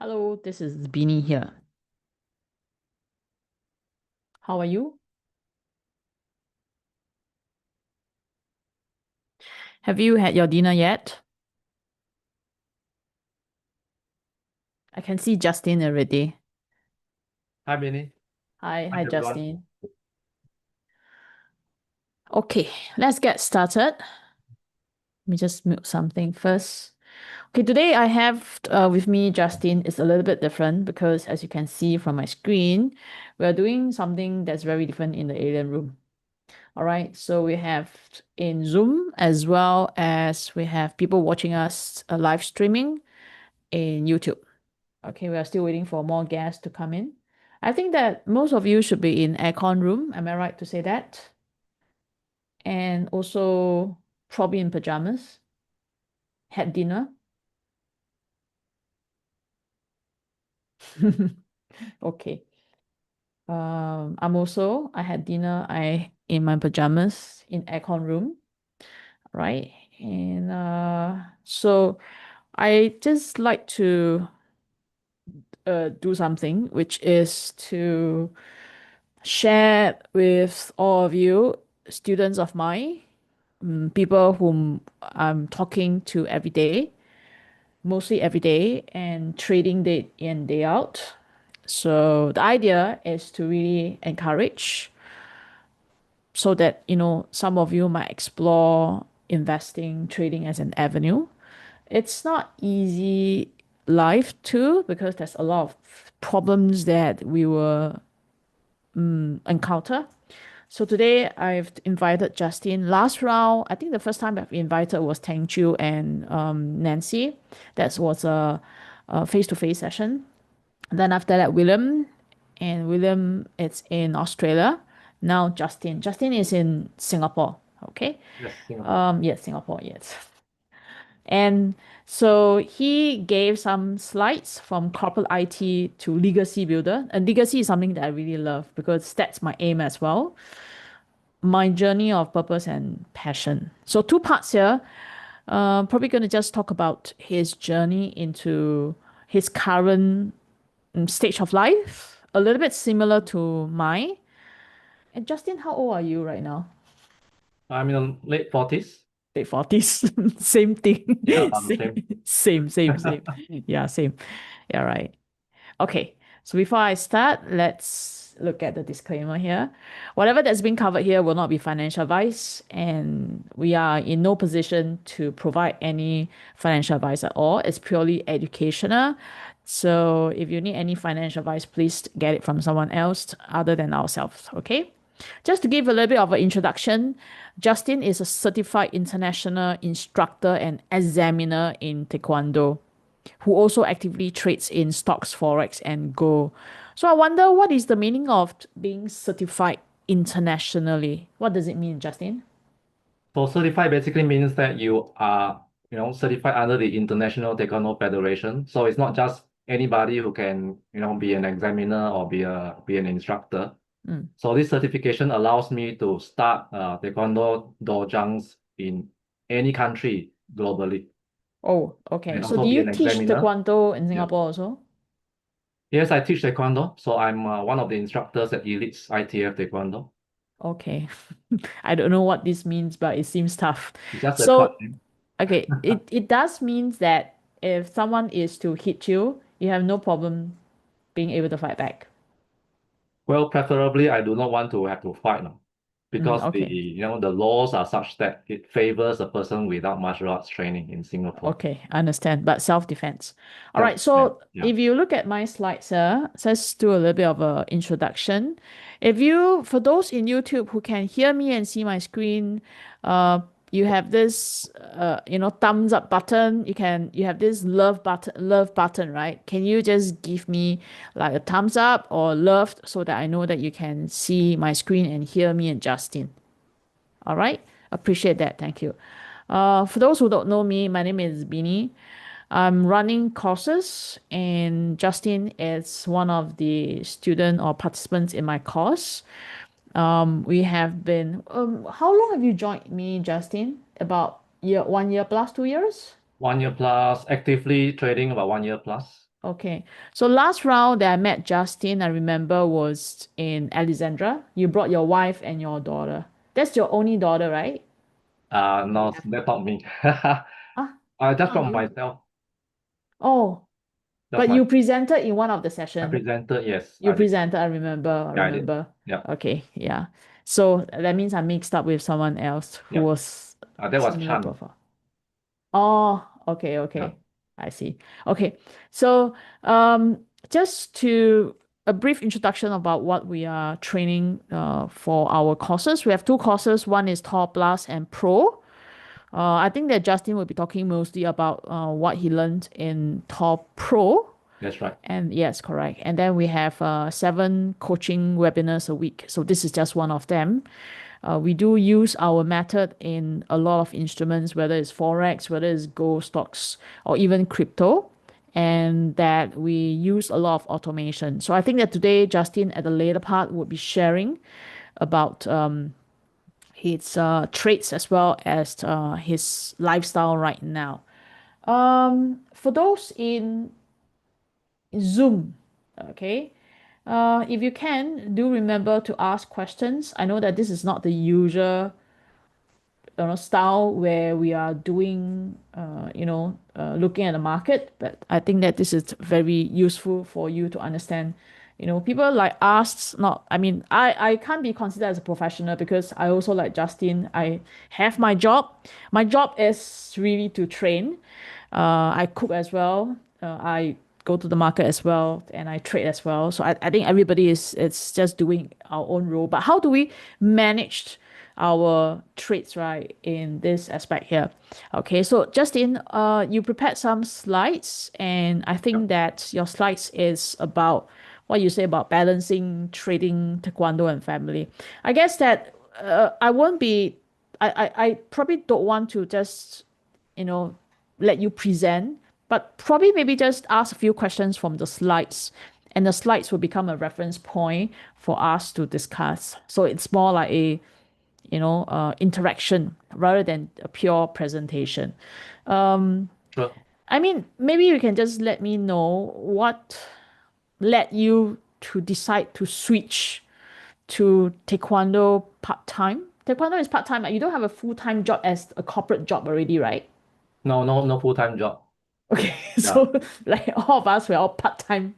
Hello, this is Binni here. How are you? Have you had your dinner yet? I can see Justin already. Hi, Binni. Hi, Hi, everyone. Justin. Okay, let's get started. Let me just mute something first. Okay, today I have with me Justin. It's a little bit different because, as you can see from my screen, we are doing something that's very different in the alien room. All right, so we have in Zoom as well as we have people watching us live streaming in YouTube. Okay, we are still waiting for more guests to come in. I think that most of you should be in aircon room. Am I right to say that? And also probably in pajamas. Had dinner. Okay. I had dinner. I in my pajamas in aircon room, right? And so I just like to do something, which is to share with all of you, students of mine, people whom I'm talking to every day, mostly every day, and trading day in, day out. So the idea is to really encourage so that, some of you might explore investing, trading as an avenue. It's not easy life too, because there's a lot of problems that we will encounter. So today I've invited Justin. Last round, I think the first time I've invited was Tang Chu and Nancy. That was a face-to-face session. Then after that, William, and William it's in Australia. Now Justin. Justin is in Singapore. Okay. Yes, Singapore. Yes, Singapore. Yes. And so he gave some slides from corporate IT to legacy builder. And legacy is something that I really love because that's my aim as well, my journey of purpose and passion. So two parts here. Probably going to just talk about his journey into his current stage of life, a little bit similar to mine. And Justin, how old are you right now? I'm in the late 40s. Late 40s. Same thing. Yeah, about the Same, same. same. Yeah, same. Yeah, right. Okay, so before I start, let's look at the disclaimer here. Whatever that's been covered here will not be financial advice, and we are in no position to provide any financial advice at all. It's purely educational. So if you need any financial advice, please get it from someone else other than ourselves, okay? Just to give a little bit of an introduction, Justin is a certified international instructor and examiner in Taekwondo who also actively trades in stocks, Forex, and gold. So I wonder what is the meaning of being certified internationally? What does it mean, Justin? So certified basically means that you are, certified under the International Taekwondo Federation. So it's not just anybody who can, be an examiner or be an instructor. Mm. So this certification allows me to start Taekwondo dojans in any country globally Oh, okay. and So also do be you an teach examiner. Taekwondo in Yeah. Singapore also? Yes, I teach Taekwondo. So I'm one of the instructors at Elite's ITF Taekwondo. Okay. I don't know what this means, but it seems tough. It's just a short So, name. okay, it does mean that if someone is to hit you, you have no problem being able to fight back. Well, preferably, I do not want to have to fight now, because Okay. the laws are such that it favors a person without martial arts training in Singapore. Okay, I understand. But self-defense. All right. Self-defense. So Yeah. if you look at my slides here, so let's do a little bit of a introduction. If you, for those in YouTube who can hear me and see my screen, uh, you have this, thumbs up button. You have this love button, right? Can you just give me like a thumbs up or love so that I know that you can see my screen and hear me and Justin? All right. Appreciate that. Thank you. For those who don't know me, my name is Binni. I'm running courses, and Justin is one of the student or participants in my course. We have been, how long have you joined me, Justin? About 1 year plus, 2 years? 1 year plus, actively trading about 1 year plus. Okay. So last round that I met Justin, I remember was in Alexandra. You brought your wife and your daughter. That's your only daughter, right? You No, have. that's not me. Ah, I just ah, from you. myself. Oh, Just but my you presented in one of the I session. presented, yes, You I did. presented, I remember, I Yeah, I did. remember. Yep, Okay, yeah. So that means I mixed up with someone else who yep. was That was similar Chan. profile. Oh, okay, Yeah, okay. I see. Okay. So, just to a brief introduction about what we are training for our courses. We have two courses. One is Top Plus and Pro. I think that Justin will be talking mostly about what he learned in Top Pro. that's right. And yes, correct. And then we have 7 coaching webinars a week. So this is just one of them. We do use our method in a lot of instruments, whether it's Forex, whether it's gold stocks, or even crypto, and that we use a lot of automation. So I think that today, Justin, at the later part, would be sharing about his traits as well as his lifestyle right now. For those in Zoom, okay, if you can, do remember to ask questions. I know that this is not the usual style where we are doing looking at the market, but I think that this is very useful for you to understand. People like us, not, I mean, I can't be considered as a professional because I also, like Justin, I have my job is really to train. I cook as well. I go to the market as well, and I trade as well. So I think everybody is it's just doing our own role. But how do we manage our trades, right, in this aspect here? Okay, so Justin, you prepared some slides, and I Yep. think that your slides is about what you say about balancing trading, taekwondo, and family. I guess that I won't be. I probably don't want to just you know, let you present, but probably maybe just ask a few questions from the slides, and the slides will become a reference point for us to discuss. So it's more like a, interaction rather than a pure presentation. Sure. I mean, maybe you can just let me know what led you to decide to switch to Taekwondo part-time. Taekwondo is part-time. You don't have a full-time job as a corporate job already, right? No, no, no full-time job. Okay, Yeah, so like all of us, we're all part-time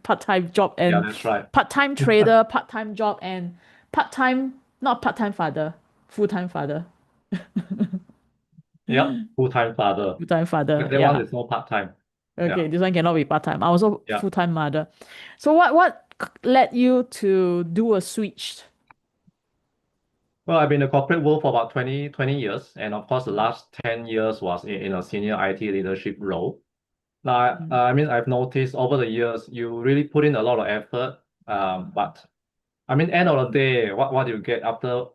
job yeah, and that's right. part-time trader, part-time job and part-time, not part-time father, full-time father, Yep, full-time father. full-time father. That one Yeah. is no part-time. Yeah, Okay, this one cannot be part-time. I also yeah. full-time mother. So what led you to do a switch? Well, I've been in the corporate world for about 20 years, and of course, the last 10 years was in a senior IT leadership role. Now, Mm, I mean, I've noticed over the years, you really put in a lot of effort, but I mean, end of the day, what do you get after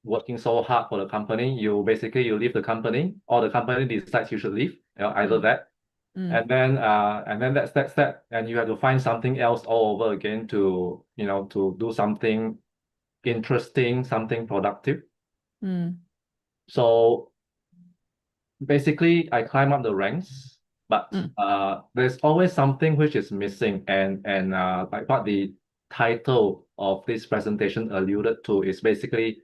working so hard for the company? You leave the company, or the company decides you should leave, either mm, that, mm, and then that's that, and you have to find something else all over again to to do something interesting, something productive. mm, So basically, I climb up the ranks, but mm, there's always something which is missing, and like what the title of this presentation alluded to is basically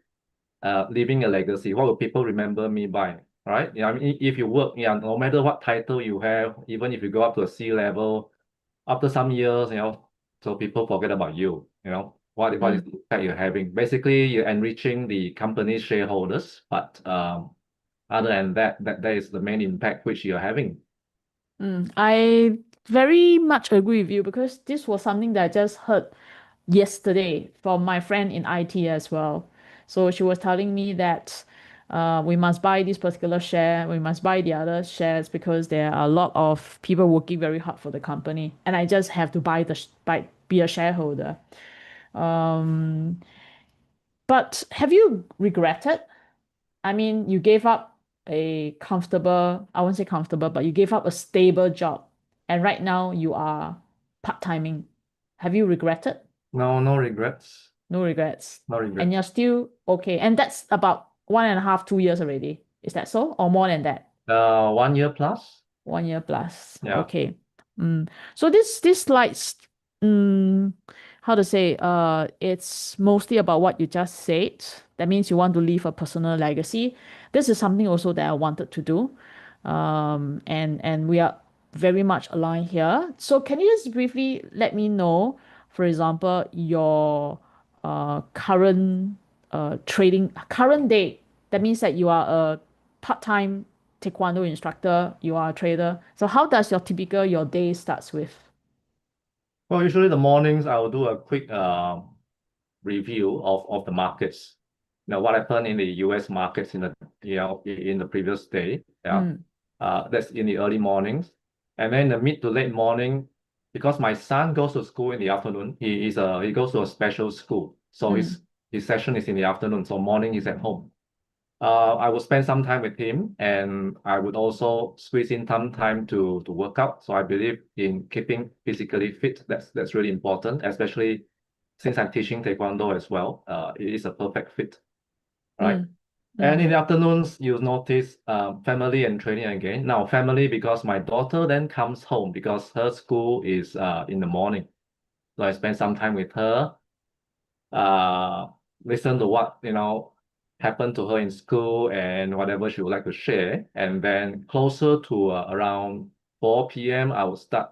leaving a legacy. What will people remember me by? Right? Yeah, I mean, if you work, yeah, no matter what title you have, even if you go up to a C level, after some years, so people forget about you. What is mm. the impact you're having? Basically, you're enriching the company's shareholders, but other than that, that is the main impact which you're having. I very much agree with you because this was something that I just heard yesterday from my friend in IT as well. So she was telling me that we must buy this particular share, we must buy the other shares because there are a lot of people working very hard for the company, and I just have to be a shareholder. Um, but have you regretted? I mean, you gave up a comfortable, I won't say comfortable, but you gave up a stable job. And right now you are part-timing. Have you regretted? No, no regrets. No regrets. No And you're regrets. still okay. And that's about 1.5, 2 years already. Is that so? Or more than that? 1 year plus. 1 year plus. Yeah. Okay. So this slides, mm, how to say, it's mostly about what you just said. That means you want to leave a personal legacy. This is something also that I wanted to do. And we are very much aligned here. So can you just briefly let me know, for example, your current trading current date? That means that you are a part-time Taekwondo instructor, you are a trader. So how does your day starts with? Well, usually the mornings I will do a quick review of the markets. What happened in the US markets in the previous day. Yeah. Mm, That's in the early mornings. And then in the mid to late morning, because my son goes to school in the afternoon, he goes to a special school. So mm, his session is in the afternoon. So morning he's at home. I would spend some time with him, and I would also squeeze in some time to work out. So I believe in keeping physically fit. That's really important, especially since I'm teaching Taekwondo as well. It is a perfect fit, right? mm, And mm, in the afternoons, you'll notice family and training again. Now, family because my daughter then comes home because her school is in the morning. So I spend some time with her, uh, listen to what, happened to her in school and whatever she would like to share. And then closer to around 4 p.m., I will start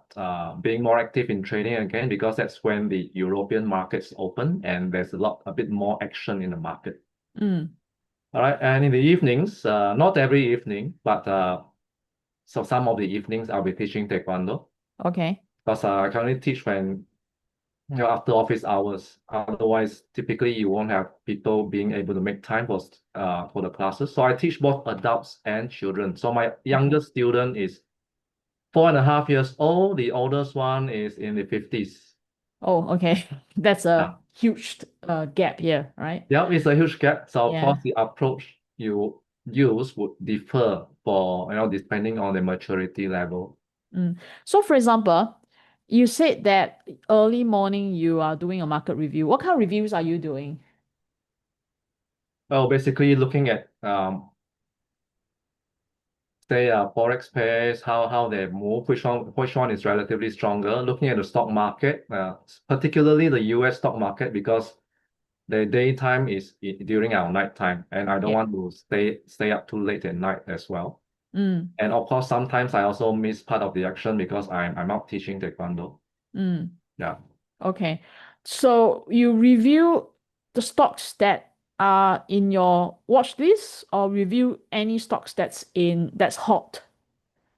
being more active in trading again because that's when the European markets open and there's a bit more action in the market. mm. All right. And in the evenings, not every evening, but so some of the evenings I'll be teaching Taekwondo Okay. because I can only teach when after office hours. Otherwise, typically you won't have people being able to make time for the classes. So I teach both adults and children. So my Okay. youngest student is 4.5 years old. The oldest one is in the 50s. Oh, okay. That's a Yeah. huge gap here, right? Yeah, it's a huge gap. So of Yeah. course the approach you use would differ for, depending on the maturity level. Mm. So for example, you said that early morning you are doing a market review. What kind of reviews are you doing? Well, basically looking at say Forex pairs, how they move, which one is relatively stronger, looking at the stock market, particularly the US stock market, because the daytime is during our nighttime, and I don't Yeah. want to stay up too late at night as well. Mm, And of course, sometimes I also miss part of the action because I'm out teaching Taekwondo. mm. Yeah. Okay. So you review the stocks that are in your watch list or review any stocks that's hot.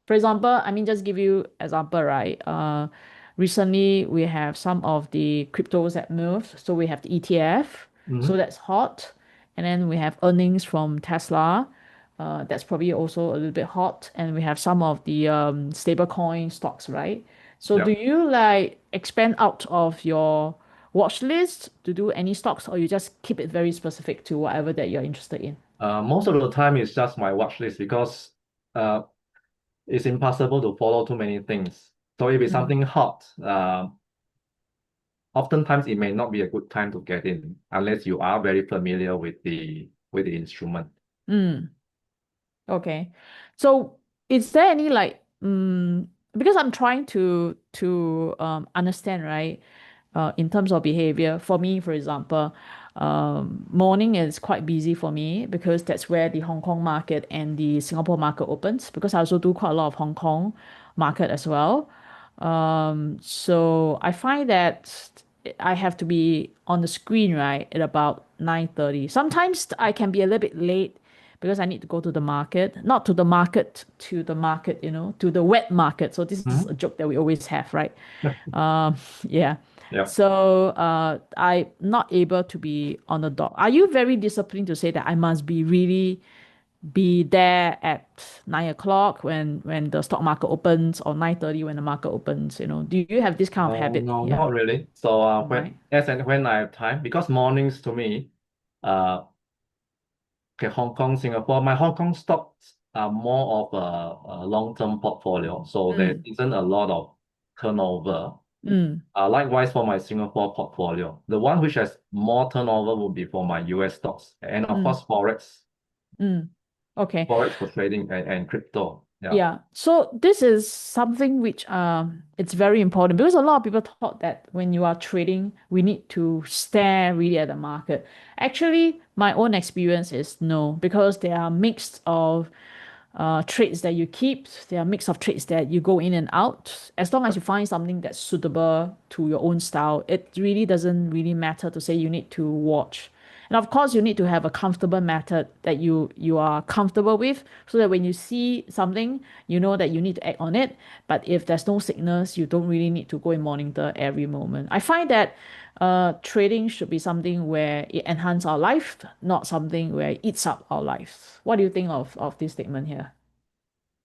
For example, I mean, just give you example, right? Recently we have some of the cryptos that moved. So we have the ETF, so Hmm. that's hot, and then we have earnings from Tesla. That's probably also a little bit hot, and we have some of the stablecoin stocks, right? So do Yeah. you like expand out of your watch list to do any stocks, or you just keep it very specific to whatever that you're interested in? Most of the time it's just my watch list because uh, it's impossible to follow too many things. So if it's Mm, something hot, oftentimes it may not be a good time to get in unless you are very familiar with the instrument. mm. Okay. So is there any like because I'm trying to understand, right? In terms of behavior. For me, for example, morning is quite busy for me because that's where the Hong Kong market and the Singapore market opens because I also do quite a lot of Hong Kong market as well. So I find that I have to be on the screen, right, at about 9:30. Sometimes I can be a little bit late because I need to go to the market, not to the market, to the market, to the wet market. So this is a Mhm. joke that we always have, right? Um, yeah. Yeah. So I'm not able to be on the dot. Are you very disciplined to say that I must be really be there at 9 o'clock when the stock market opens or 9:30 when the market opens? Do you have this kind of habit? No, Yeah. not really. So Right. when I have time, because mornings to me, uh, okay, Hong Kong, Singapore, my Hong Kong stocks are more of a long-term portfolio, so there Mm, isn't a lot of turnover. mm, Likewise for my Singapore portfolio, the one which has more turnover will be for my US stocks, and of mm, course Forex, mm. Okay. Forex for trading and crypto. Yeah. Yeah, so this is something which it's very important because a lot of people thought that when you are trading, we need to stare really at the market. Actually, my own experience is no, because there are mixed of trades that you keep, there are mix of trades that you go in and out. As long as you find something that's suitable to your own style, it really doesn't really matter to say you need to watch. And of course, you need to have a comfortable method that you are comfortable with, so that when you see something, you know that you need to act on it. But if there's no signals, you don't really need to go and monitor every moment. I find that trading should be something where it enhances our life, not something where it eats up our lives. What do you think of this statement here?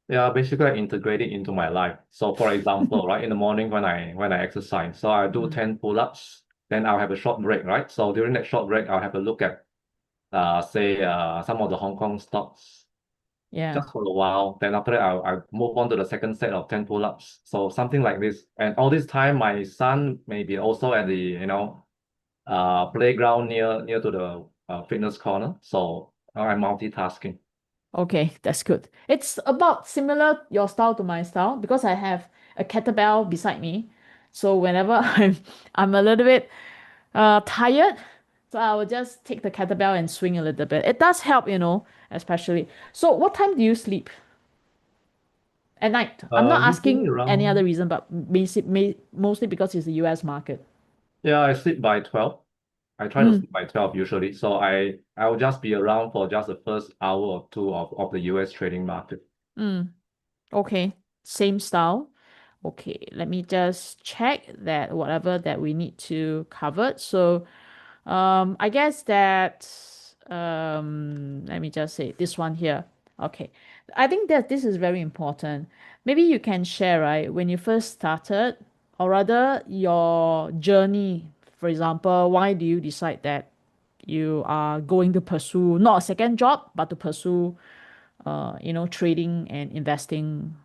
Yeah, basically I integrate it into my life. So for example, right, in the morning when I exercise, so I do Mm, 10 pull-ups, then I'll have a short break, right? So during that short break, I'll have a look at say some of the Hong Kong stocks yeah. just for a while. Then after that, I'll move on to the second set of 10 pull-ups. So something like this. And all this time, my son may be also at the, playground near to the fitness corner. So I'm multitasking. Okay, that's good. It's about similar your style to my style because I have a kettlebell beside me. So whenever I'm a little bit tired, so I will just take the kettlebell and swing a little bit. It does help, especially. So what time do you sleep at night? I'm not Usually asking any other around, reason, but mostly because it's the US market. yeah, I sleep by 12. I try to Mm, sleep by 12 usually. So I'll just be around for just the first hour or two of the US trading market. mm. Okay, same style. Okay, let me just check that whatever that we need to cover. So, I guess that let me just say this one here. Okay, I think that this is very important. Maybe you can share, right, when you first started, or rather your journey. For example, why do you decide that you are going to pursue not a second job, but to pursue, trading and investing?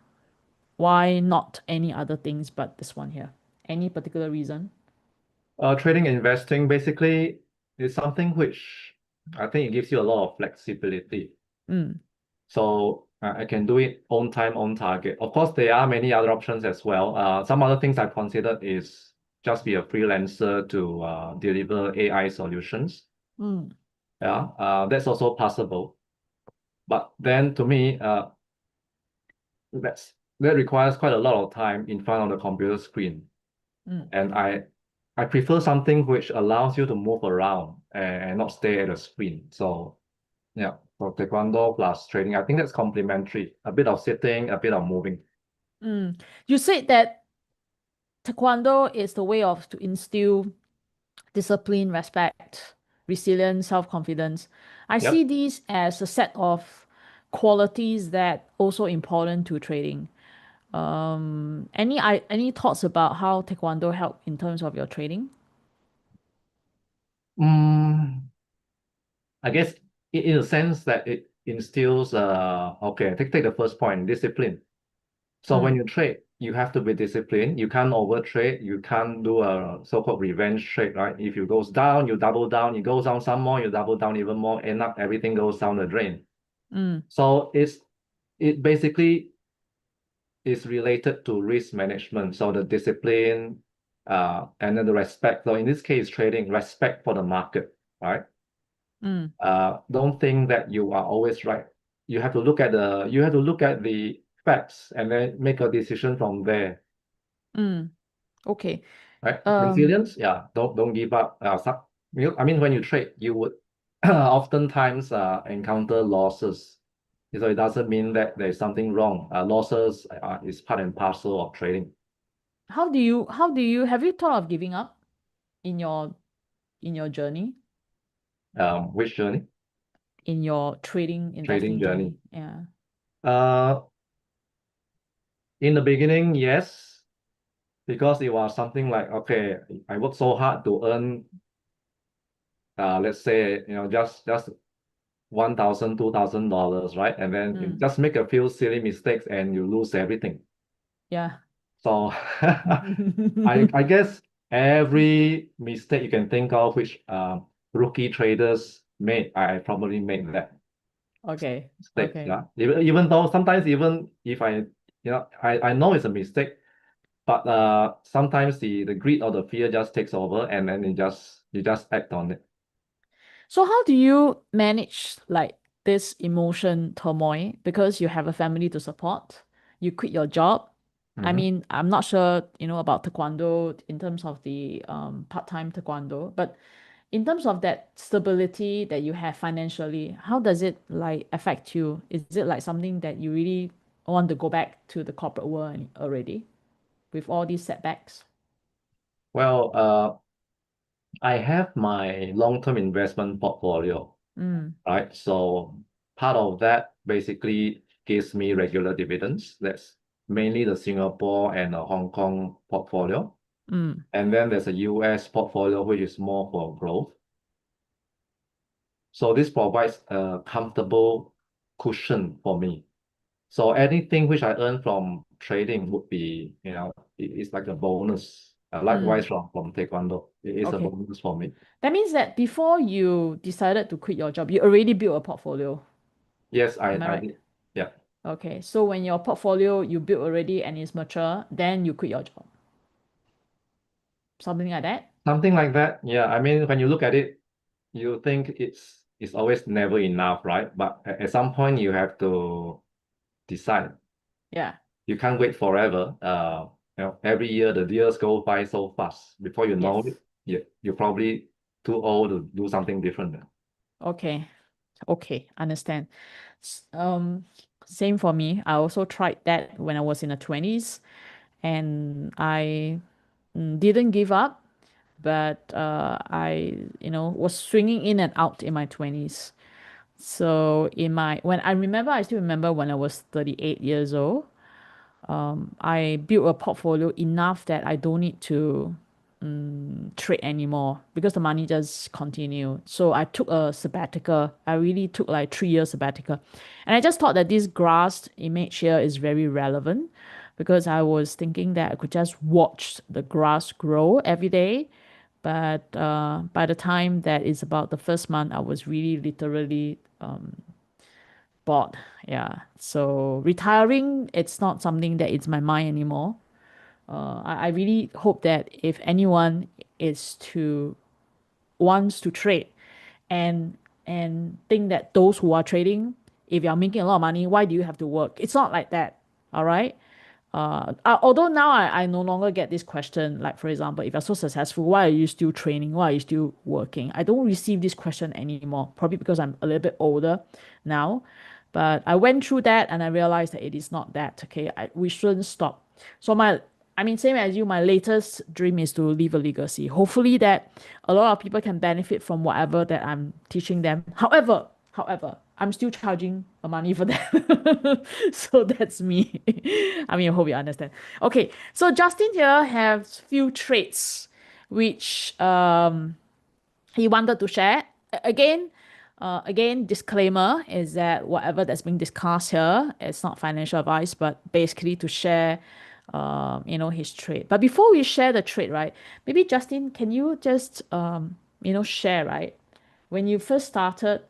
Why not any other things but this one here? Any particular reason? Trading and investing basically is something which I think it gives you a lot of flexibility. Mm, So I can do it on time, on target. Of course, there are many other options as well. Some other things I've considered is just be a freelancer to deliver AI solutions. mm, Yeah, that's also possible. But then to me, that requires quite a lot of time in front of the computer screen. mm, And I prefer something which allows you to move around and not stay at a screen. So yeah, for Taekwondo plus trading, I think that's complementary. A bit of sitting, a bit of moving. mm. You said that Taekwondo is the way of to instill discipline, respect, resilience, self-confidence. I see Yep. these as a set of qualities that also important to trading. Any thoughts about how Taekwondo help in terms of your trading? Mm, I guess in a sense that it instills, okay, take the first point, discipline. So when Mm, you trade, you have to be disciplined. You can't overtrade. You can't do a so-called revenge trade, right? If it goes down, you double down. It goes down some more, you double down even more. End up everything goes down the drain. mm, So it basically is related to risk management. So the discipline, and then the respect. So in this case, trading, respect for the market, right? mm, Don't think that you are always right. You have to look at the facts and then make a decision from there, mm. Okay. right? Um, Resilience, yeah, don't give up. I mean, when you trade, you would oftentimes encounter losses. So it doesn't mean that there's something wrong. Losses is part and parcel of trading. how do you have you thought of giving up in your journey, Which journey? in your trading Trading investing journey. journey? Yeah. Uh, in the beginning, yes, because it was something like, okay, I worked so hard to earn, let's say, just 1,000, $2,000, right? And then you Mm, just make a few silly mistakes and you lose everything. yeah. So I guess every mistake you can think of which rookie traders made, I probably made that. Okay. mistakes. Okay. Yeah. Even though sometimes even if I know it's a mistake, but sometimes the greed or the fear just takes over and then you just act on it. So how do you manage like this emotion turmoil because you have a family to support? You quit your job. I Mhm. mean, I'm not sure, about taekwondo in terms of the part-time taekwondo, but in terms of that stability that you have financially, how does it like affect you? Is it like something that you really want to go back to the corporate world already with all these setbacks? Well, I have my long-term investment portfolio, Mm, right? So part of that basically gives me regular dividends. That's mainly the Singapore and the Hong Kong portfolio. mm, And then there's a US portfolio, which is more for growth. So this provides a comfortable cushion for me. So anything which I earn from trading would be, it's like a bonus. Likewise mm. from Taekwondo, it is a Okay. bonus for me. That means that before you decided to quit your job, you already built a portfolio. Yes, Am I I right? did. Yeah. Okay. So when your portfolio you built already and is mature, then you quit your job. Something like that? Something like that. Yeah. I mean, when you look at it, you think it's always never enough, right? But at some point you have to decide. Yeah. You can't wait forever. Every year the years go by so fast. Before you know Yes. it, you're probably too old to do something different. Okay. Okay. Understand. Same for me. I also tried that when I was in the 20s and I didn't give up, but I, was swinging in and out in my 20s. So when I remember, I still remember when I was 38 years old, I built a portfolio enough that I don't need to trade anymore because the money just continue. So I took a sabbatical. I really took like 3 years sabbatical. And I just thought that this grass image here is very relevant because I was thinking that I could just watch the grass grow every day. But by the time that is about the first month, I was really literally bored. Yeah. So retiring, it's not something that is my mind anymore. I really hope that if anyone is to wants to trade and think that those who are trading, if you're making a lot of money, why do you have to work? It's not like that. All right. Although now I no longer get this question, like for example, if you're so successful, why are you still training? Why are you still working? I don't receive this question anymore, probably because I'm a little bit older now. But I went through that and I realized that it is not that, okay? We shouldn't stop. So I mean, same as you, my latest dream is to leave a legacy. Hopefully that a lot of people can benefit from whatever that I'm teaching them. However, I'm still charging money for that. So that's me. I mean, I hope you understand. Okay, so Justin here has few traits which he wanted to share. Again, disclaimer is that whatever that's being discussed here, it's not financial advice, but basically to share, his trade. But before we share the trade, right? Maybe Justin, can you just, share, right? When you first started,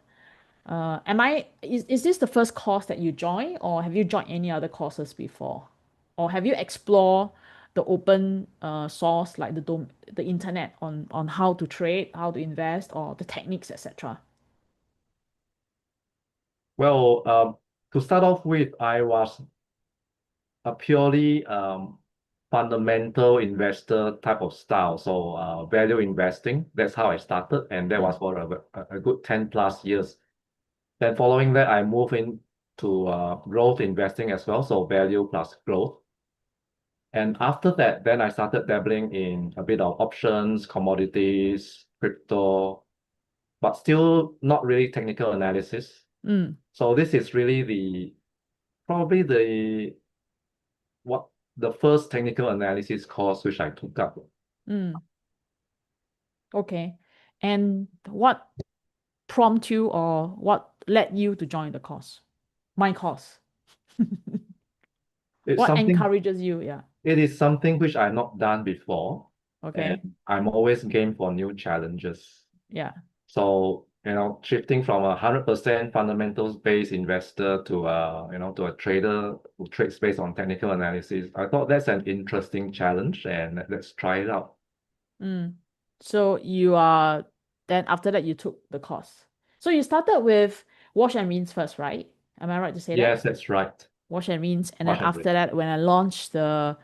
is this the first course that you joined, or have you joined any other courses before? Or have you explored the open source, like the internet on how to trade, how to invest, or the techniques, etc.? Well, to start off with, I was a purely fundamental investor type of style. So value investing, that's how I started. And that Mm, was for a good 10 plus years. Then following that, I moved into growth investing as well. So value plus growth. And after that, then I started dabbling in a bit of options, commodities, crypto, but still not really technical analysis. mm, So this is really probably what the first technical analysis course which I took up. mm. Okay. And what prompted you or what led you to join the course? My course. It's What something, encourages you? Yeah. it is something which I've not done before, Okay. and I'm always game for new challenges. Yeah. So shifting from 100% fundamentals-based investor to to a trader who trades based on technical analysis. I thought that's an interesting challenge, and let's try it out. Mm. So you are then after that you took the course. So you started with wash and rinse first, right? Am I right to say that? Yes, that's right. Wash and rinse, and then Wash and rinse. after that, when I launched the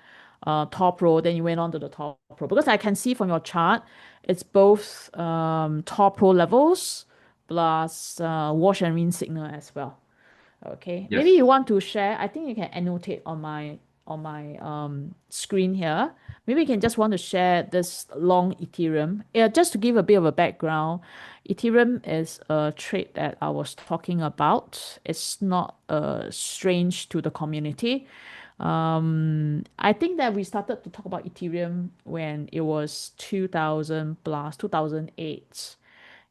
top pro, then you went on to the top pro because I can see from your chart, it's both top pro levels plus wash and rinse signal as well. Okay, maybe you Yes. want to share. I think you can annotate on my screen here. Maybe you can just want to share this long Ethereum. Yeah, just to give a bit of a background, Ethereum is a trade that I was talking about. It's not strange to the community. I think that we started to talk about Ethereum when it was 2000 plus 2008.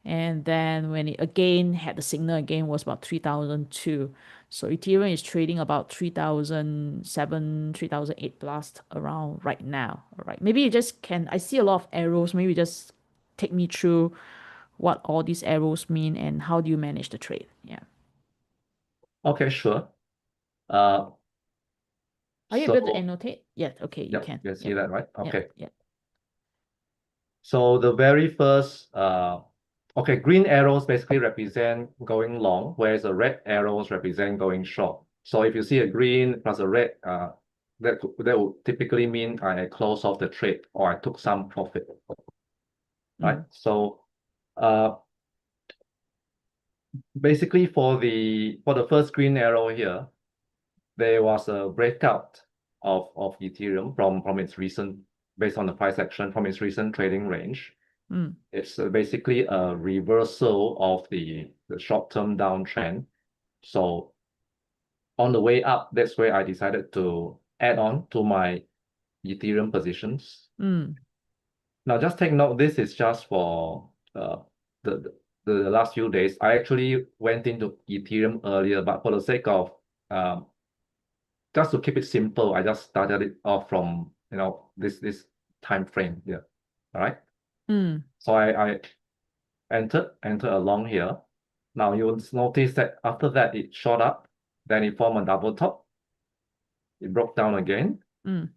And then when it again had the signal again was about 3002. So Ethereum is trading about 3007, 3008 plus around right now. All right. Maybe you just can, I see a lot of arrows. Maybe just take me through what all these arrows mean and how do you manage the trade? Yeah. Okay, sure. Uh, Are you able to so annotate? Yeah. Okay. You yep, can. you see Yep. that, right? Yep. Okay. Yep. So the very first, okay, green arrows basically represent going long, whereas the red arrows represent going short. So if you see a green plus a red, that would typically mean I close off the trade or I took some profit, right? Mm, So uh, basically for the first green arrow here, there was a breakout of Ethereum from its recent, based on the price action from its recent trading range. mm, It's basically a reversal of the short-term downtrend. So on the way up, that's where I decided to add on to my Ethereum positions. mm, Now, just take note, this is just for the, the last few days. I actually went into Ethereum earlier, but for the sake of um, just to keep it simple, I just started it off from this time frame here. All right. mm, So I enter along here. Now you'll notice that after that it shot up, then it formed a double top. It broke down again, mm,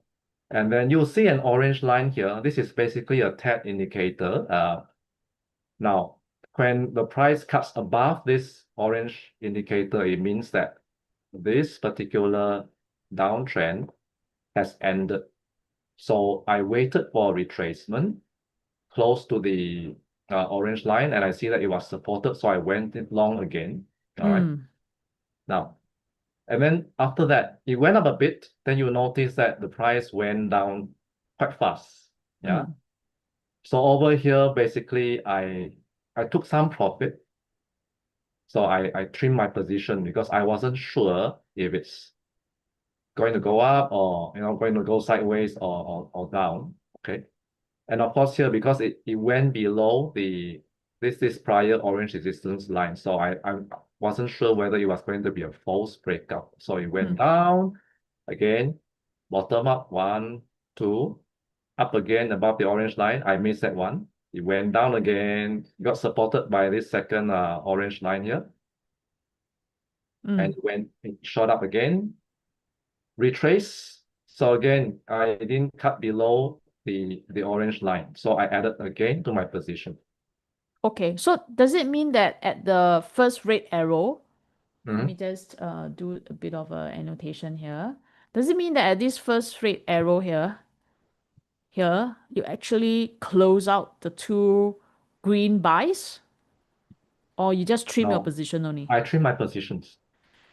and then you'll see an orange line here. This is basically a TED indicator. Now, when the price cuts above this orange indicator, it means that this particular downtrend has ended. So I waited for retracement close to the orange line, and I see that it was supported, so I went it long again. All right. mm, Now, and then after that, it went up a bit. Then you notice that the price went down quite fast. Yeah. mm. So over here, basically, I took some profit. So I trimmed my position because I wasn't sure if it's going to go up or going to go sideways or down. Okay. And of course here, because it went below this prior orange resistance line, so I wasn't sure whether it was going to be a false breakout. So it went Mm. down again, bottom up, one, two, up again above the orange line. I missed that one. It went down again, got supported by this second orange line here, and Mm. it shot up again, retrace. So again, I didn't cut below the orange line. So I added again to my position. Okay, so does it mean that at the first red arrow, let me Mhm. just do a bit of a annotation here. Does it mean that at this first red arrow here, you actually close out the two green buys, or you just trim your No, position only? I trim my positions.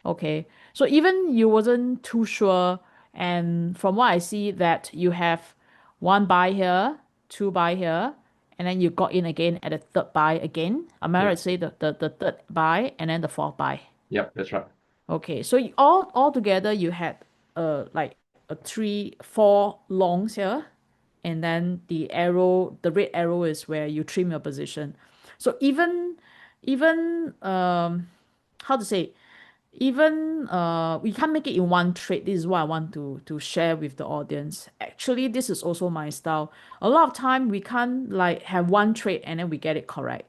Okay, so even you wasn't too sure, and from what I see that you have one buy here, two buy here, and then you got in again at the third buy again. Am I right to Yes. say the third buy and then the fourth buy? Yep, that's right. Okay, so all together you had like a three, four longs here, and then the red arrow is where you trim your position. So even how to say, even we can't make it in one trade. This is what I want to share with the audience. Actually, this is also my style. A lot of time we can't like have one trade and then we get it correct.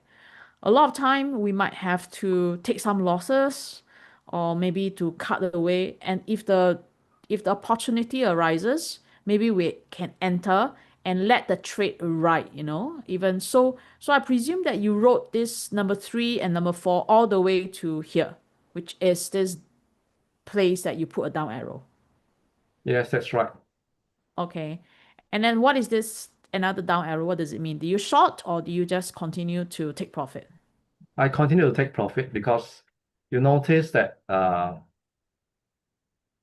a lot of time we might have to take some losses or maybe to cut away. And if the opportunity arises, maybe we can enter and let the trade ride, even so I presume that you wrote this number three and number four all the way to here, which is this place that you put a down arrow. Yes, that's right. Okay. And then what is this another down arrow? What does it mean? Do you short or do you just continue to take profit? I continue to take profit because you notice that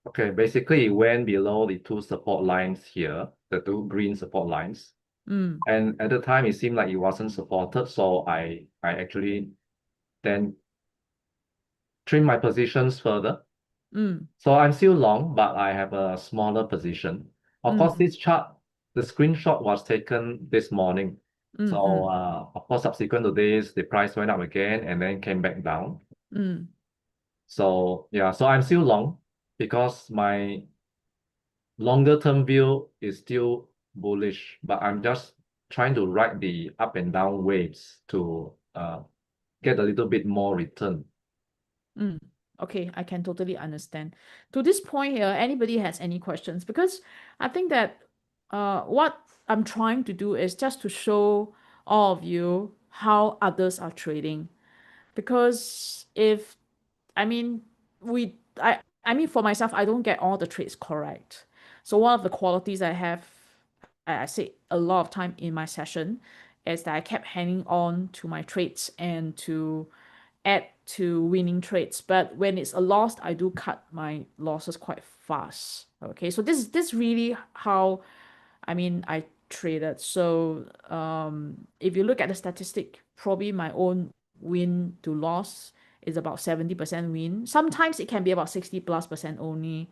okay, basically it went below the two support lines here, the two green support lines. Mm, And at the time it seemed like it wasn't supported, so I actually then trim my positions further. mm, So I'm still long, but I have a smaller position. Of course, mm, this chart, the screenshot was taken this morning. mm, So mm, of course, subsequent to this, the price went up again and then came back down. mm, So yeah, so I'm still long because my longer term view is still bullish, but I'm just trying to ride the up and down waves to get a little bit more return. mm. Okay, I can totally understand. To this point here, anybody has any questions? Because I think that what I'm trying to do is just to show all of you how others are trading. Because if I mean, I mean, for myself, I don't get all the traits correct. So one of the qualities I have, I say a lot of time in my session, is that I kept hanging on to my traits and to add to winning trades. But when it's a loss, I do cut my losses quite fast. Okay, so this really how I traded. So if you look at the statistic, probably my own win to loss is about 70% win. Sometimes it can be about 60+% only.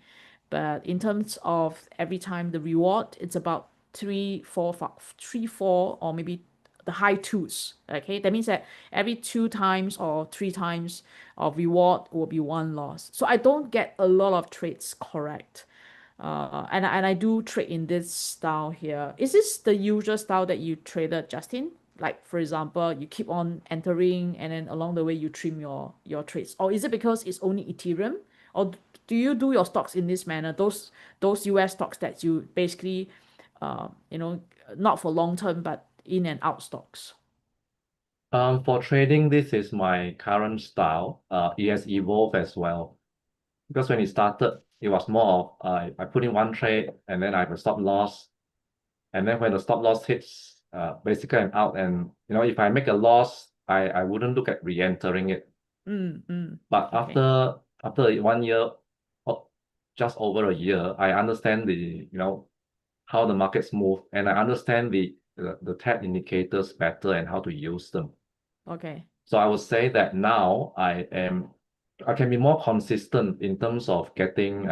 But in terms of every time the reward, it's about three, four, five, three, four, or maybe the high twos. Okay, that means that every two times or three times of reward will be one loss. So I don't get a lot of trades correct. And I do trade in this style here. Is this the usual style that you traded, Justin? Like for example, you keep on entering and then along the way you trim your trades, or is it because it's only Ethereum, or do you do your stocks in this manner? Those US stocks that you basically, uh, you know, not for long term but in and out stocks. For trading, this is my current style. It has evolved as well. Because when it started, it was more of I put in one trade and then I have a stop loss. And then when the stop loss hits, basically I'm out. And if I make a loss, I wouldn't look at re-entering it. Mm, mm. But Okay. after 1 year, or just over a year, I understand how the markets move, and I understand the tech indicators better and how to use them. Okay. So I would say that now I can be more consistent in terms of getting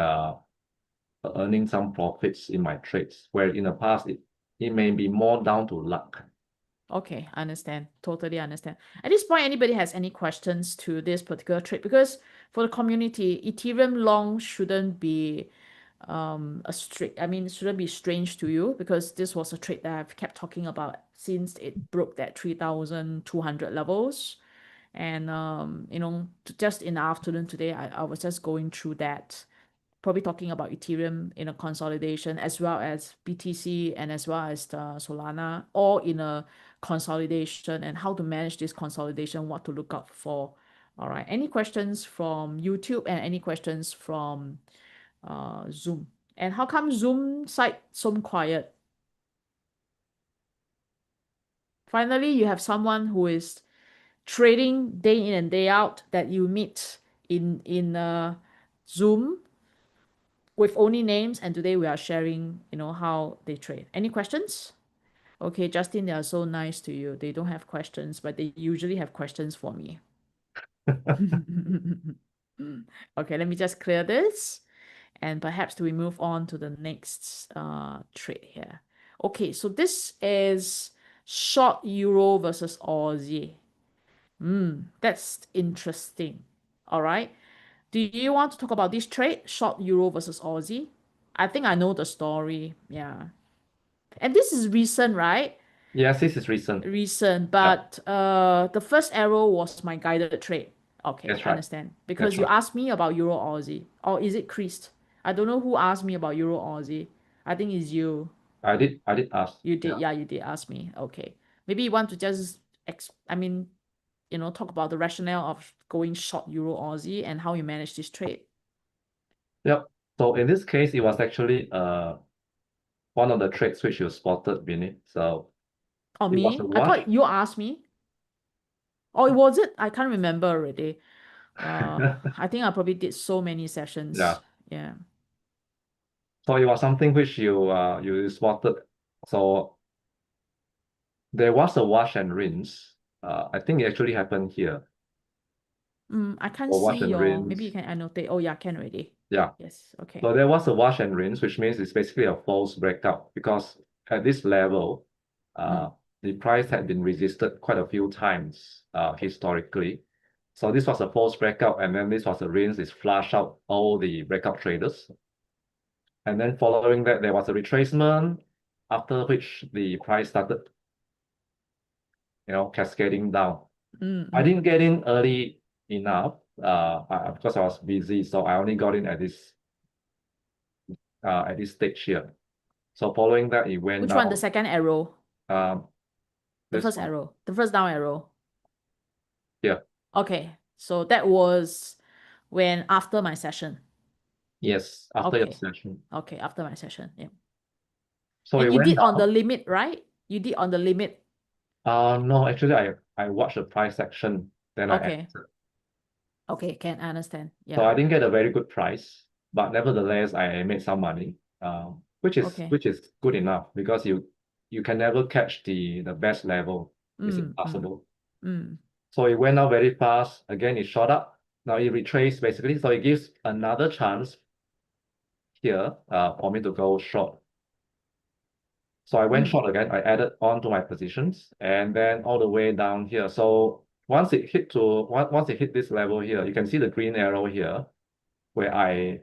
earning some profits in my trades, where in the past it may be more down to luck. Okay, I understand. Totally understand. At this point, anybody has any questions to this particular trade? Because for the community, Ethereum long shouldn't be shouldn't be strange to you because this was a trade that I've kept talking about since it broke that 3,200 levels. And just in the afternoon today, I was just going through that, probably talking about Ethereum in a consolidation as well as BTC and as well as the Solana, all in a consolidation and how to manage this consolidation, what to look out for. All right. Any questions from YouTube and any questions from Zoom? And how come Zoom site so quiet? Finally, you have someone who is trading day in and day out that you meet in Zoom with only names, and today we are sharing, how they trade. Any questions? Okay, Justin, they are so nice to you. They don't have questions, but they usually have questions for me. Okay, let me just clear this, and perhaps we move on to the next trade here. Okay, so this is short euro versus Aussie. That's interesting. All right. Do you want to talk about this trade, short euro versus Aussie? I think I know the story. Yeah. And this is recent, right? Yes, this is recent. recent, Yeah, but the first arrow was my guided trade. Okay, that's right. understand. That's Because you right. asked me about Euro Aussie, or is it creased? I don't know who asked me about Euro Aussie. I think it's you. I did ask. You did, Yeah. yeah, you did ask me. Okay, maybe you want to just I mean, talk about the rationale of going short Euro Aussie and how you manage this trade. Yep. So in this case, it was actually one of the trades which you spotted, Binni. So Or it was a me? I thought wash. you asked me. Or was it? I can't remember already. I think I probably did so many sessions. Yeah. Yeah. So it was something which you spotted. So there was a wash and rinse. I think it actually happened here. I can't Or wash see and your, maybe you rinse. can annotate. Oh yeah, can already. Yeah. Yes, okay. So there was a wash and rinse, which means it's basically a false breakout because at this level, Mm, uh, the price had been resisted quite a few times historically. So this was a false breakout, and then this was a rinse. It's flush out all the breakout traders. And then following that, there was a retracement, after which the price started, cascading down. mm, I mm, didn't get in early enough because I was busy, so I only got in at this stage here. So following that, it went Which one? The down. second arrow? Um, The this first one arrow? The first down arrow? here. Okay. So that was when after my session. Yes, after your Okay. session. Okay, after my session. Yeah. So And it you went did on the down. limit, right? You did on the limit. No, actually, I watched the price action, then I Okay. entered. Okay, can understand. So Yeah. I didn't get a very good price, but nevertheless, I made some money, which is Okay. which is good enough because you can never catch the best level. It's Mm, mm, impossible. mm, So it went up very fast. Again, it shot up. Now it retraced basically. So it gives another chance here for me to go short. So I went mm, short again. I added on to my positions and then all the way down here. So once it hit this level here, you can see the green arrow here where I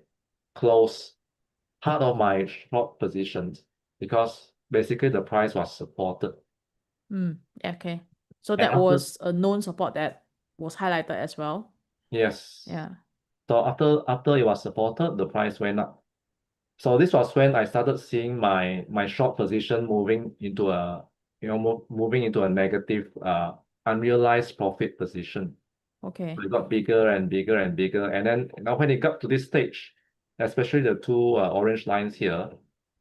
close part of my short positions because basically the price was supported. yeah, okay. So And that after, was a known support that was highlighted as well. yes, Yeah. so after it was supported, the price went up. So this was when I started seeing my short position moving into moving into a negative unrealized profit position. So Okay. it got bigger and bigger and bigger. And then when it got to this stage, especially the two orange lines here,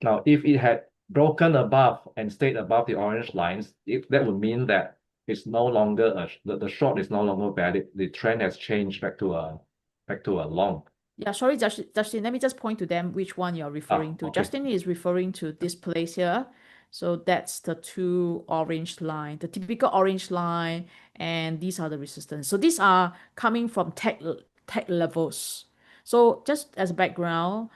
now if it had broken above and stayed above the orange lines, that would mean that it's no longer the short is no longer valid. The trend has changed back to a long. Yeah, sorry, Justin, let me just point to them which one you're referring to. Okay. Justin is referring to this place here. So that's the two orange line, the typical orange line, and these are the resistance. So these are coming from tech levels. So just as a background,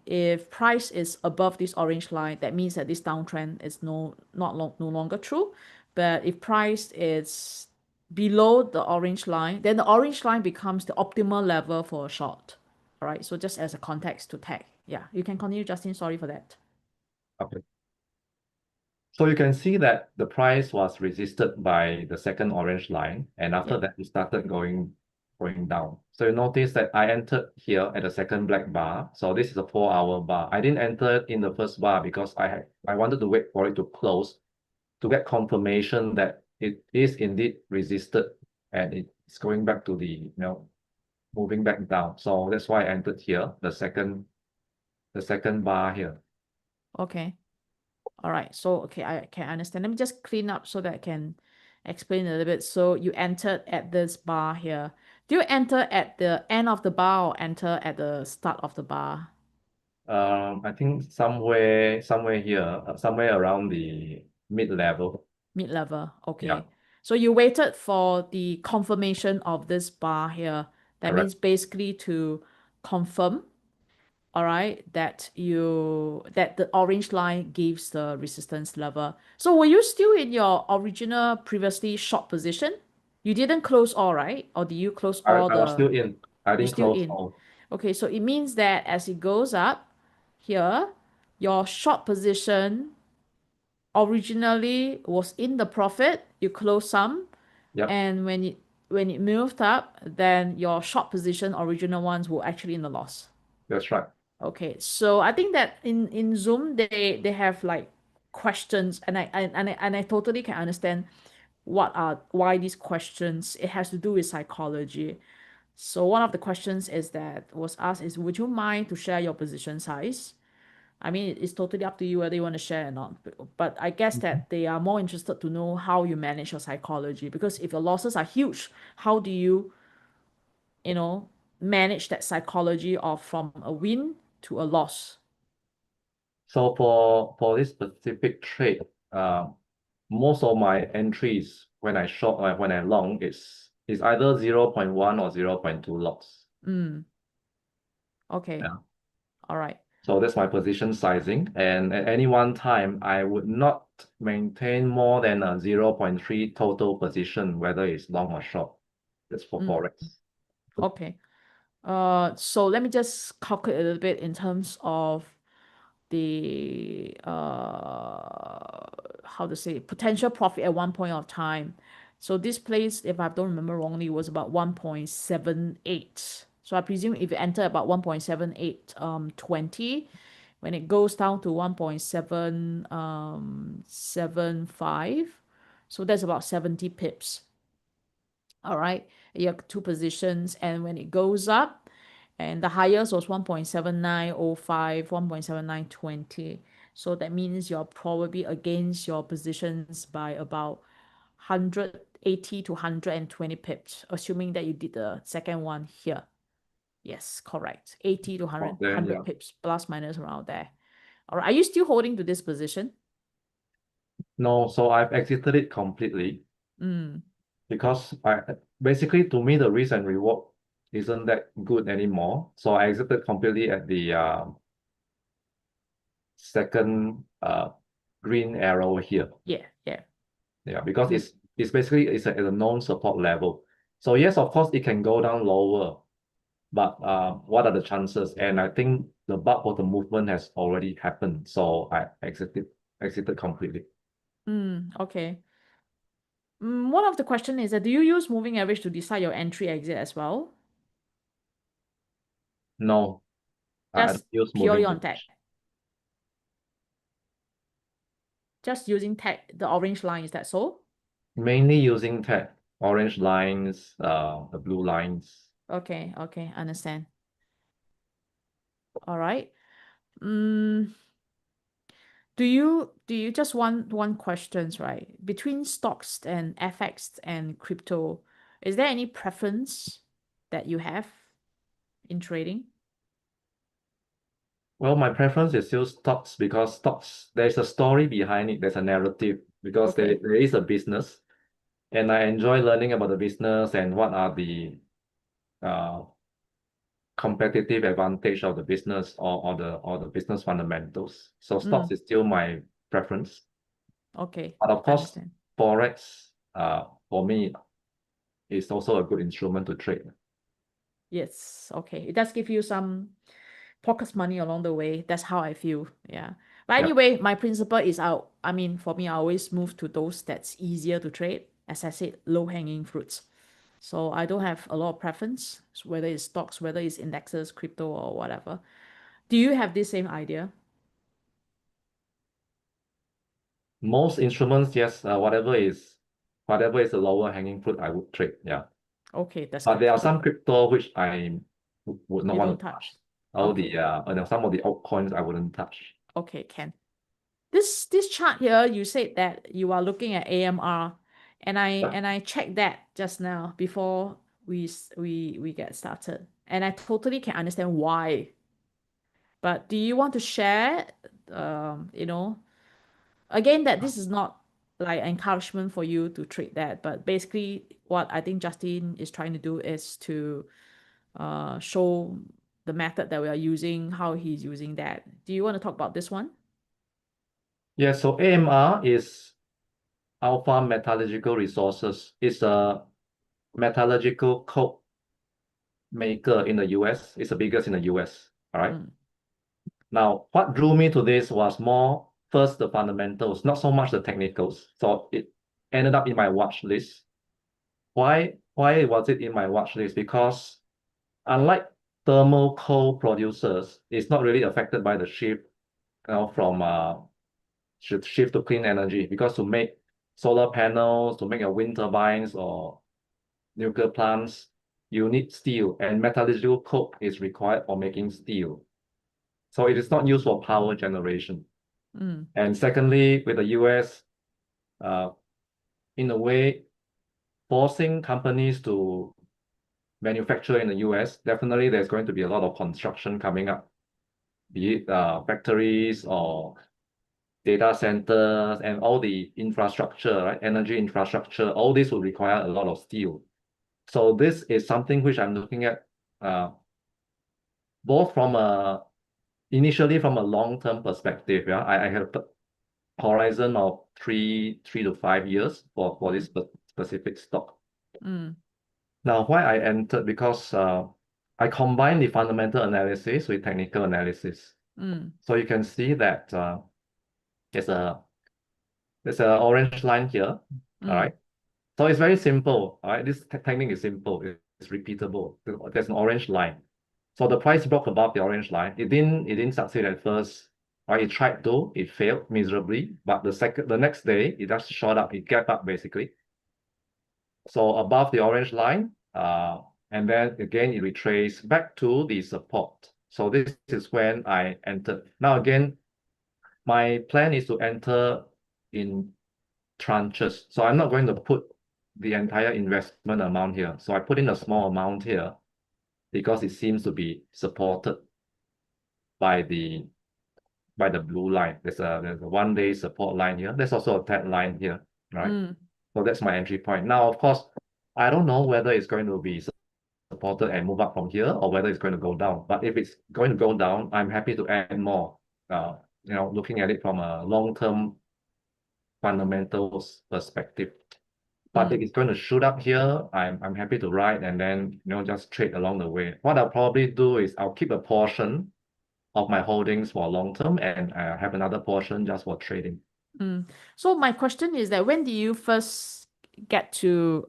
if price is above this orange line, that means that this downtrend is no longer true. But if price is below the orange line, then the orange line becomes the optimal level for a short. All right, so just as a context to tag. Yeah, you can continue, Justin. Sorry for that. Okay. So you can see that the price was resisted by the second orange line, and after Yeah. that it started going down. So you notice that I entered here at the second black bar. So this is a 4-hour bar. I didn't enter in the first bar because I wanted to wait for it to close to get confirmation that it is indeed resisted and it's going back to moving back down. So that's why I entered here, the second bar here. Okay. All right. So, okay, I can understand. Let me just clean up so that I can explain a little bit. So you entered at this bar here. Do you enter at the end of the bar or enter at the start of the bar? I think somewhere here, somewhere around the mid-level. Mid-level. Yeah, Okay. So you waited for the confirmation of this bar here. That means correct. basically to confirm, all right, that the orange line gives the resistance level. So were you still in your original previously short position? You didn't close all, right? Or did you close I, all I was the, still in. I you didn't still close in? all. Okay, so it means that as it goes up here, your short position originally was in the profit, you close some, Yep, and when it moved up, then your short position original ones were actually in the loss. that's right. Okay, so I think that in Zoom they have like questions, and I totally can understand why these questions. It has to do with psychology. So one of the questions is that was asked is, would you mind to share your position size? I mean, it's totally up to you whether you want to share or not. But I guess Mhm. that they are more interested to know how you manage your psychology, because if your losses are huge, how do you know, manage that psychology of from a win to a loss? So for this specific trade, most of my entries when I short or when I long is either 0.1 or 0.2 lots. Mm, okay. Yeah. All right. So that's my position sizing. And at any one time, I would not maintain more than a 0.3 total position, whether it's long or short. That's for Mm, Forex. okay. So let me just calculate a little bit in terms of the how to say potential profit at one point of time. So this place, if I don't remember wrongly, was about 1.78. So I presume if you enter about 1.78 20, when it goes down to 1.7 75, so that's about 70 pips. All right, you have two positions, and when it goes up, and the highest was 1.7905, 1.7920. So that means you're probably against your positions by about 180 to 120 pips, assuming that you did the second one here. Yes, correct. 80 to About 100, there, yeah. pips, plus minus around there. All right, are you still holding to this position? No, so I've exited it completely Mm, because I basically to me the risk and reward isn't that good anymore. So I exited completely at the second green arrow here. yeah, yeah. Yeah, because Mm, it's basically at a known support level. So yes, of course it can go down lower, but what are the chances? And I think the bulk of the movement has already happened. So I exited completely. okay. One of the question is that do you use moving average to decide your entry exit as well? No, I don't Just use purely moving on tech. average. Just using tech, the orange line, is that so? Mainly using tech, orange lines, the blue lines. Okay, okay, understand. All right. Mm, do you just one questions, right? Between stocks and FX and crypto, is there any preference that you have in trading? Well, my preference is still stocks because stocks, there's a story behind it, there's a narrative because Okay. there is a business and I enjoy learning about the business and what are the uh, competitive advantage of the business or the business fundamentals. So stocks Mm, is still my preference. okay, But of I course, understand. Forex for me is also a good instrument to trade. Yes, okay. It does give you some pocket money along the way. That's how I feel. Yeah. But Yeah. anyway, my principle is out. I mean, for me, I always move to those that's easier to trade. As I said, low hanging fruits. So I don't have a lot of preference, whether it's stocks, whether it's indexes, crypto, or whatever. Do you have this same idea? Most instruments, yes, whatever is the lower hanging fruit, I would trade. Yeah. Okay, that's But good there to are know. some crypto which I would not You don't want to touch. touch. All Okay, the some of the altcoins I wouldn't touch. okay, can. This chart here, you said that you are looking at AMR, and I checked that just now before we get started, and I totally can understand why. But do you want to share, you know, again that this is not like encouragement for you to trade that, but basically what I think Justin is trying to do is to show the method that we are using, how he's using that. Do you want to talk about this one? Yeah, so AMR is Alpha Metallurgical Resources. It's a metallurgical coke maker in the US. It's the biggest in the US. All right. Mm, Now, what drew me to this was more first the fundamentals, not so much the technicals. So it ended up in my watch list. Why was it in my watch list? Because unlike thermal coal producers, it's not really affected by the shift, from shift to clean energy. Because to make solar panels, to make your wind turbines or nuclear plants, you need steel, and metallurgical coke is required for making steel. So it is not used for power generation. And secondly, with the US, in a way, forcing companies to manufacture in the US, definitely there's going to be a lot of construction coming up, be it factories or data centers and all the infrastructure, right? Energy infrastructure, all this will require a lot of steel. So this is something which I'm looking at, both from initially from a long-term perspective. Yeah, I have a horizon of 3 to 5 years for this specific stock. Now, why I entered, because I combine the fundamental analysis with technical analysis. So you can see that there's a orange line here. All right. So it's very simple. All right. This technique is simple. It's repeatable. There's an orange line. So the price broke above the orange line. It didn't succeed at first. Right? It tried to. It failed miserably. But the next day, it just shot up. It gap up basically. So above the orange line, and then again it retraced back to the support. So this is when I entered. Now again, my plan is to enter in tranches. So I'm not going to put the entire investment amount here. So I put in a small amount here because it seems to be supported by the blue line. There's a 1 day support line here. There's also a TED line here, right? So that's my entry point. Now, of course, I don't know whether it's going to be supported and move up from here or whether it's going to go down. But if it's going to go down, I'm happy to add more. Looking at it from a long-term fundamentals perspective. But if it's going to shoot up here, I'm happy to ride and then just trade along the way. What I'll probably do is I'll keep a portion of my holdings for long term and have another portion just for trading. So my question is that when do you first get to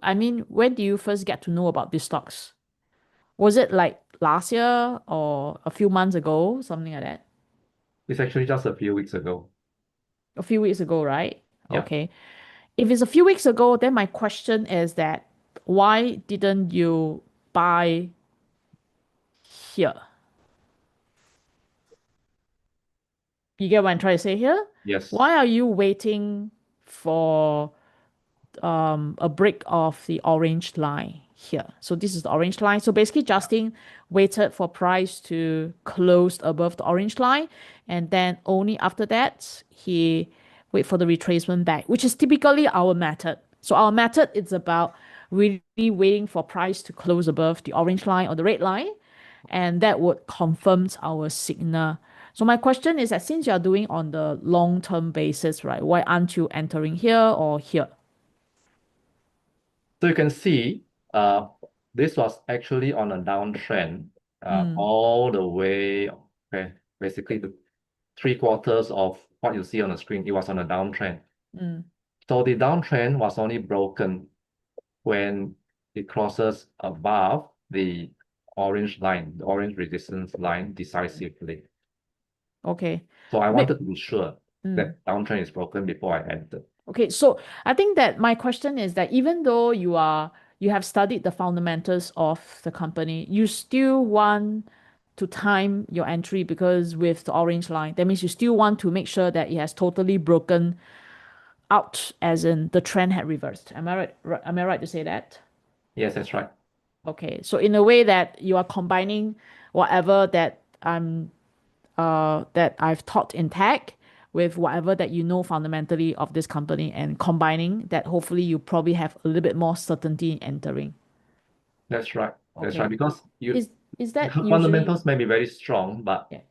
know about these stocks? Was it like last year or a few months ago, something like that? It's actually just a few weeks ago. A few weeks ago, right? Yeah. Okay. If it's a few weeks ago, then my question is that why didn't you buy here? You get what I'm trying to say here? Yes. Why are you waiting for a break of the orange line here? So this is the orange line. So basically Justin waited for price to close above the orange line, and then only after that he wait for the retracement back, which is typically our method. So our method is about really waiting for price to close above the orange line or the red line, and that would confirm our signal. So my question is that since you are doing on the long-term basis, right, why aren't you entering here or here? So you can see this was actually on a downtrend all the way, okay, basically the 3/4 of what you see on the screen, it was on a downtrend. So the downtrend was only broken when it crosses above the orange line, the orange resistance line decisively. Okay. So I wanted to be sure that downtrend is broken before I entered. Okay, so I think that my question is that even though you have studied the fundamentals of the company, you still want to time your entry because with the orange line, that means you still want to make sure that it has totally broken out, as in the trend had reversed. Am I right? Am I right to say that? Yes, that's right. Okay, so in a way that you are combining whatever that I've taught in tech with whatever that you know fundamentally of this company, and combining that, hopefully you probably have a little bit more certainty in entering. That's right. That's Okay. right. Because Is that usually, fundamentals may be very strong, but yeah.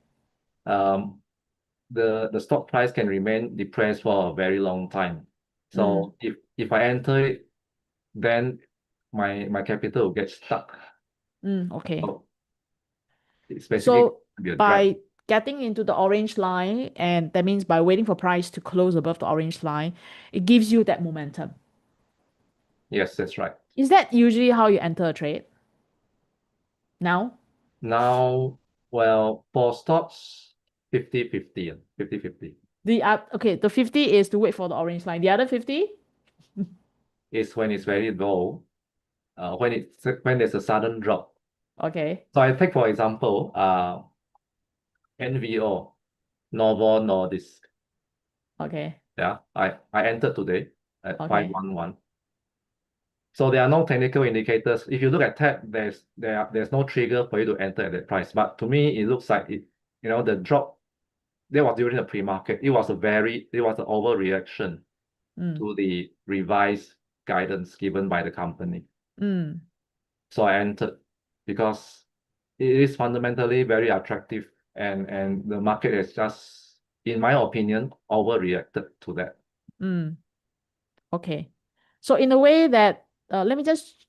The stock price can remain depressed for a very long time. So if I enter it, then my capital will get stuck. Okay. So it's basically So to be a by drag. getting into the orange line, and that means by waiting for price to close above the orange line, it gives you that momentum. Yes, that's right. Is that usually how you enter a trade now? Now, well, for stocks, 50-50, 50-50 Okay, the 50 is to wait for the orange line. The other 50? is when it's very low, when there's a sudden drop. Okay, So I take for example, NVO, Novo Nordisk. okay, Yeah, I entered today at okay. 511. So there are no technical indicators. If you look at TAP, there's no trigger for you to enter at that price. But to me, it looks like the drop that was during the pre-market. It was an overreaction Mm, to the revised guidance given by the company. mm, So I entered because it is fundamentally very attractive, and the market is just, in my opinion, overreacted to that. mm. Okay. So in a way that let me just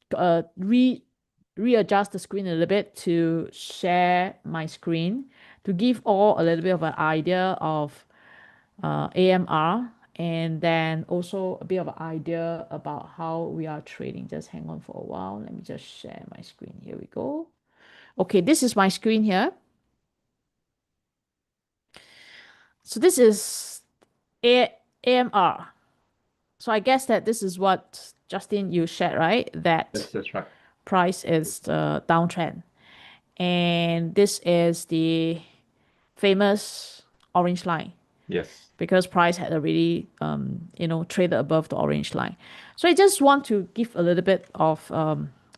readjust the screen a little bit to share my screen to give all a little bit of an idea of AMR, and then also a bit of an idea about how we are trading. Just hang on for a while. Let me just share my screen. Here we go. Okay, this is my screen here. So this is AMR. So I guess that this is what Justin you shared, right? That That's right. price is the downtrend. And this is the famous orange line Yes. because price had already, traded above the orange line. So I just want to give a little bit of,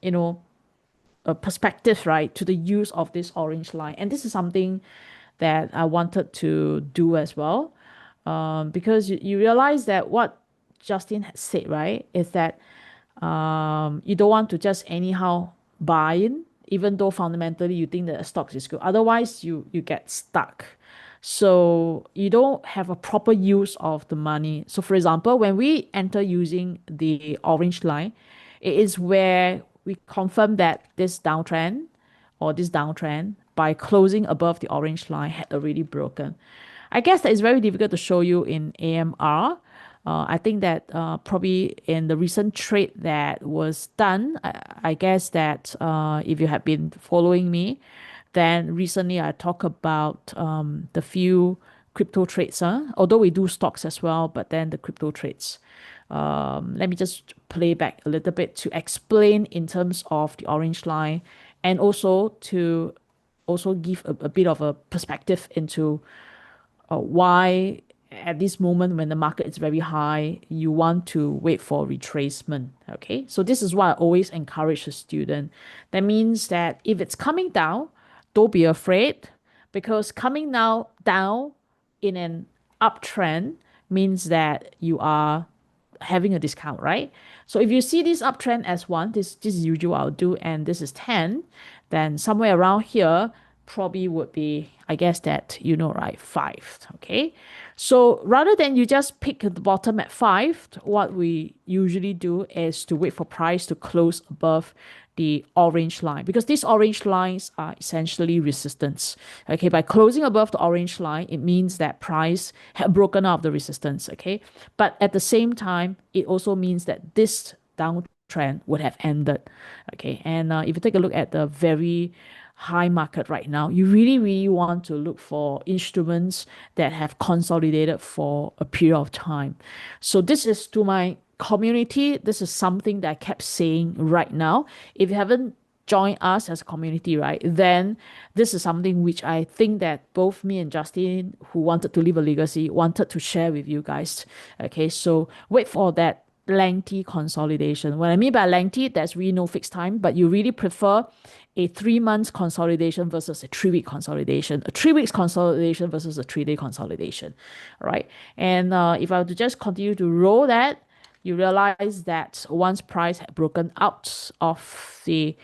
you know, a perspective, right, to the use of this orange line. And this is something that I wanted to do as well, because you realize that what Justin had said, right, is that you don't want to just anyhow buy in, even though fundamentally you think that the stock is good. Otherwise, you get stuck. So you don't have a proper use of the money. So for example, when we enter using the orange line, it is where we confirm that this downtrend by closing above the orange line had already broken. I guess that is very difficult to show you in AMR. I think that probably in the recent trade that was done, I guess that if you have been following me, then recently I talk about the few crypto trades. Although we do stocks as well, but then the crypto trades. Let me just play back a little bit to explain in terms of the orange line, and also to also give a bit of a perspective into why at this moment when the market is very high, you want to wait for retracement. Okay, so this is what I always encourage a student. That means that if it's coming down, don't be afraid, because coming now down in an uptrend means that you are having a discount, right? So if you see this uptrend as one, this is usual I'll do, and this is 10, then somewhere around here probably would be, I guess that, right, 5. Okay. So rather than you just pick the bottom at 5, what we usually do is to wait for price to close above the orange line, because these orange lines are essentially resistance. Okay, by closing above the orange line, it means that price had broken out of the resistance. Okay, but at the same time, it also means that this downtrend would have ended. Okay, and if you take a look at the very high market right now, you really, really want to look for instruments that have consolidated for a period of time. So this is to my community. This is something that I kept saying right now. If you haven't joined us as a community, right, then this is something which I think that both me and Justin, who wanted to leave a legacy, wanted to share with you guys. Okay, so wait for that lengthy consolidation. What I mean by lengthy, that's really no fixed time, but you really prefer a 3 month consolidation versus a 3 week consolidation, a 3 weeks consolidation versus a 3 day consolidation. All right. And if I were to just continue to roll that, you realize that once price had broken out of the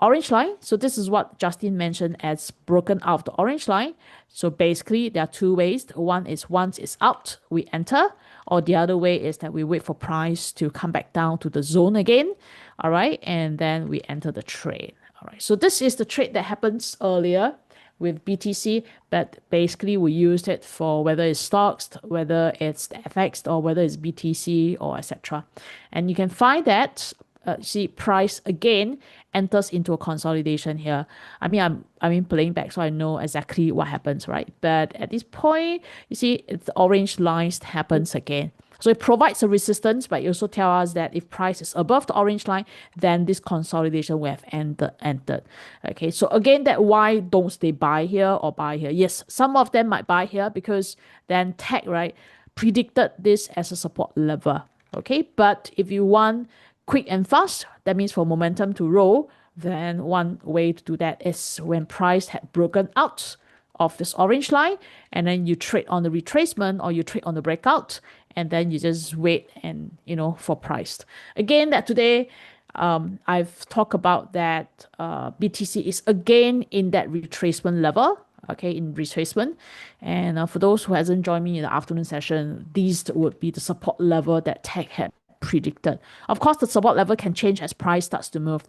orange line. So this is what Justin mentioned as broken out of the orange line. So basically there are two ways. One is once it's out, we enter, or the other way is that we wait for price to come back down to the zone again. All right. And then we enter the trade. All right. So this is the trade that happens earlier with BTC, but basically we used it for whether it's stocks, whether it's the FX, or whether it's BTC or etc. And you can find that see price again enters into a consolidation here. I mean playing back, so I know exactly what happens, right? But at this point, you see it's the orange lines happens again. So it provides a resistance, but it also tells us that if price is above the orange line, then this consolidation will have entered. Okay, so again, that why don't they buy here or buy here? Yes, some of them might buy here because then tech, right, predicted this as a support level. Okay, but if you want quick and fast, that means for momentum to roll, then one way to do that is when price had broken out of this orange line, and then you trade on the retracement or you trade on the breakout, and then you just wait and for price. Again, that today I've talked about that BTC is again in that retracement level. Okay, in retracement, and for those who hasn't joined me in the afternoon session, these would be the support level that tech had predicted. Of course, the support level can change as price starts to move,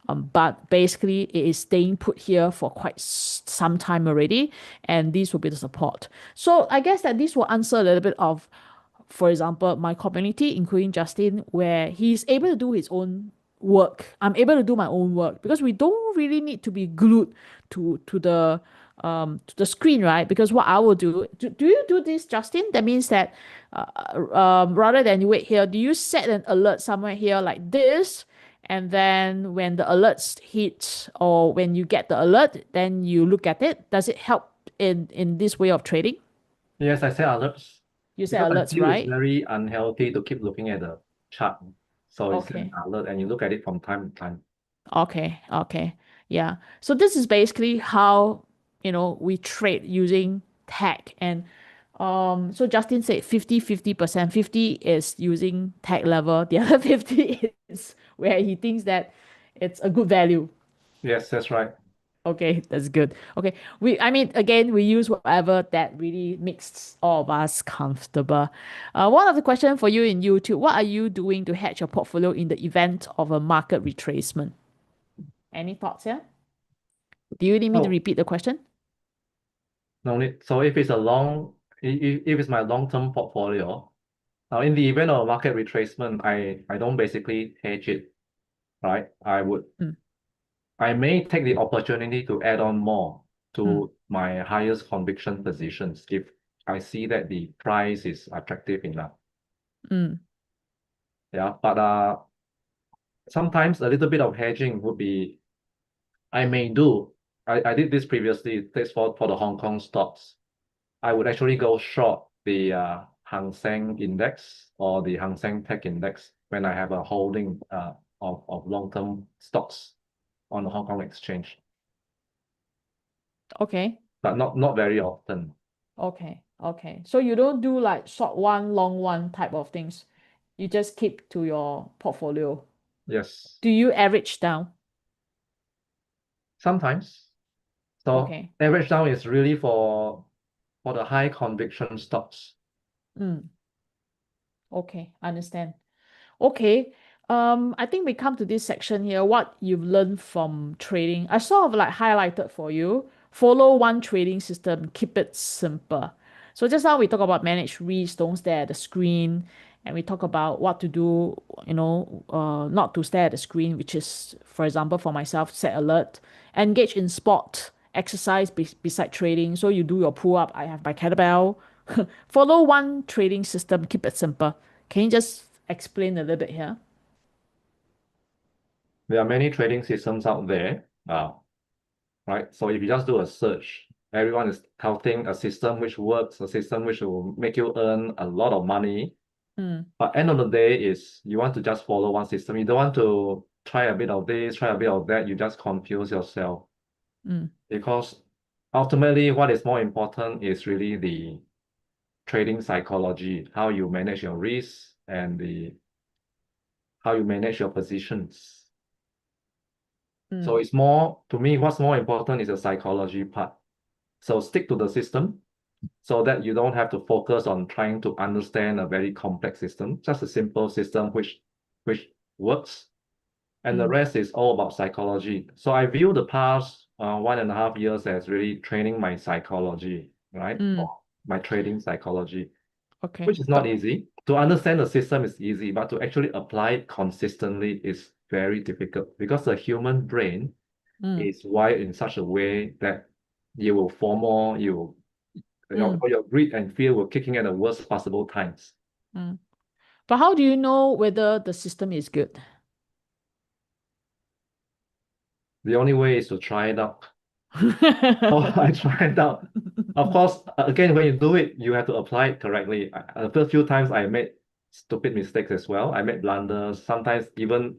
but basically it is staying put here for quite some time already, and these will be the support. So I guess that this will answer a little bit of, for example, my community, including Justin, where he's able to do his own work. I'm able to do my own work because we don't really need to be glued to the screen, right? Because what I will do you do this, Justin? That means that rather than you wait here, do you set an alert somewhere here like this? And then when the alerts hit or when you get the alert, then you look at it. Does it help in this way of trading? Yes, I set alerts You set because I alerts, feel it's right? very unhealthy to keep looking at the chart. So it's an Okay. alert and you look at it from time to time. Okay, okay. Yeah. So this is basically how, we trade using tech. And so Justin said 50-50%. 50 is using tech level. The other 50 is where he thinks that it's a good value. Yes, that's right. Okay, that's good. Okay. I mean, again, we use whatever that really makes all of us comfortable. One of the question for you in YouTube, what are you doing to hedge your portfolio in the event of a market retracement? Any thoughts here? Do you need me to Oh, repeat the question? no need. So if it's a if it's my long-term portfolio, now in the event of a market retracement, I don't basically hedge it, right? Mm, I may take the opportunity to add on more mm, to my highest conviction positions if I see that the price is attractive enough. mm, Yeah, but sometimes a little bit of hedging would be I may do. I did this previously. This for the Hong Kong stocks. I would actually go short the Hang Seng Index or the Hang Seng Tech Index when I have a holding of long-term stocks on the Hong Kong exchange, okay. but not very often. Okay. Okay. So you don't do like short one, long one type of things. You just keep to your portfolio. Yes, Do you average down? sometimes. So Okay. average down is really for the high conviction stocks. Mm, okay. Understand. Okay. I think we come to this section here. What you've learned from trading. I sort of like highlighted for you. Follow one trading system. Keep it simple. So just now we talk about manage risk, don't stare at the screen, and we talk about what to do, not to stare at the screen, which is, for example, for myself, set alert, engage in sport, exercise beside trading. So you do your pull up. I have my kettlebell. Follow one trading system. Keep it simple. Can you just explain a little bit here? There are many trading systems out there, right? So if you just do a search, everyone is touting a system which works, a system which will make you earn a lot of money. Mm, But end of the day is you want to just follow one system. You don't want to try a bit of this, try a bit of that. You just confuse yourself mm, because ultimately what is more important is really the trading psychology, how you manage your risks and the how you manage your positions. So mm, it's more, to me, what's more important is the psychology part. So stick to the system so that you don't have to focus on trying to understand a very complex system, just a simple system which works. And the mm, rest is all about psychology. So I view the past 1.5 years as really training my psychology, right? Mm, Or my trading psychology, okay. which is not easy. To understand the system is easy, but to actually apply it consistently is very difficult because the human brain Mm, is wired in such a way that you will fall more, mm, your greed and fear will kick in at the worst possible times. mm. But how do you know whether the system is good? The only way is to try it out. Oh, I tried out. Of course, again, when you do it, you have to apply it correctly. The first few times I made stupid mistakes as well. I made blunders. Sometimes even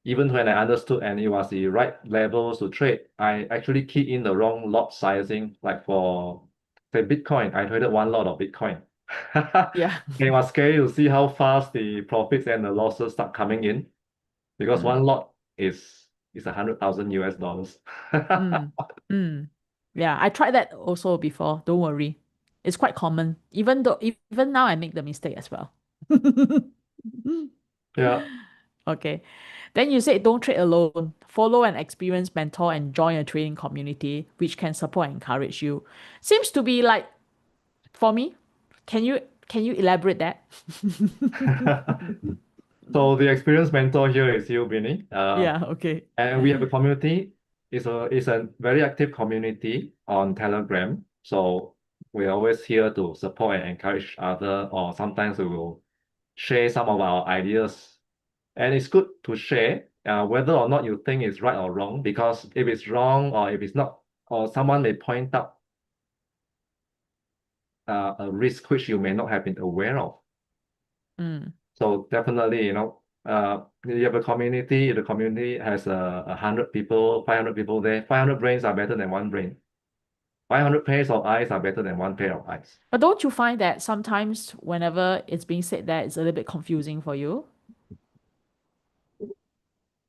when I understood and it was the right levels to trade, I actually keyed in the wrong lot sizing. Like for say Bitcoin, I traded one lot of Bitcoin. Yeah. It was scary to see how fast the profits and the losses start coming in because Mm, one lot is 100,000 US dollars. mm, mm. Yeah, I tried that also before. Don't worry. It's quite common. Even now I make the mistake as well. Yeah. Okay. Then you said don't trade alone. Follow an experienced mentor and join a trading community which can support and encourage you. Seems to be like for me. Can you elaborate that? So the experienced mentor here is you, Binni. Yeah, okay. And we have a community. It's a very active community on Telegram. So we're always here to support and encourage other, or sometimes we will share some of our ideas. And it's good to share, whether or not you think it's right or wrong, because if it's wrong or if it's not, or someone may point out a risk which you may not have been aware of. Mm. So definitely, you have a community. If the community has 100 people, 500 people there, 500 brains are better than one brain. 500 pairs of eyes are better than one pair of eyes. But don't you find that sometimes whenever it's being said that it's a little bit confusing for you?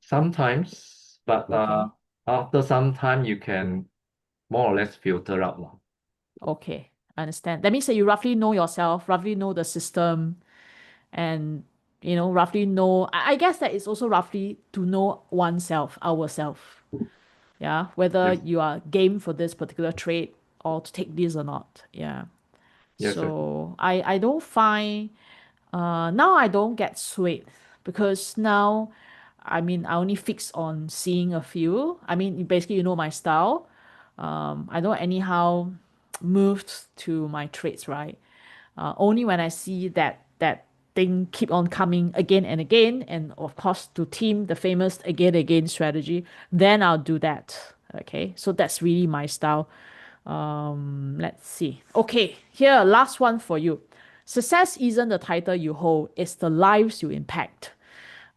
Sometimes, but Okay. after some time, you can more or less filter out. Lah. Okay. I understand. That means that you roughly know yourself, roughly know the system, and roughly know. I guess that it's also roughly to know oneself, ourself. Yeah. Whether Yes, you are game for this particular trade or to take this or not. Yeah. yes, yes. So I don't find now I don't get swayed because now I mean I only fix on seeing a few. I mean basically you know my style. I don't anyhow moved to my trades, right? Only when I see that thing keep on coming again and again, and of course to team the famous again again strategy, then I'll do that. Okay, so that's really my style. Let's see. Okay, here, last one for you. Success isn't the title you hold, it's the lives you impact.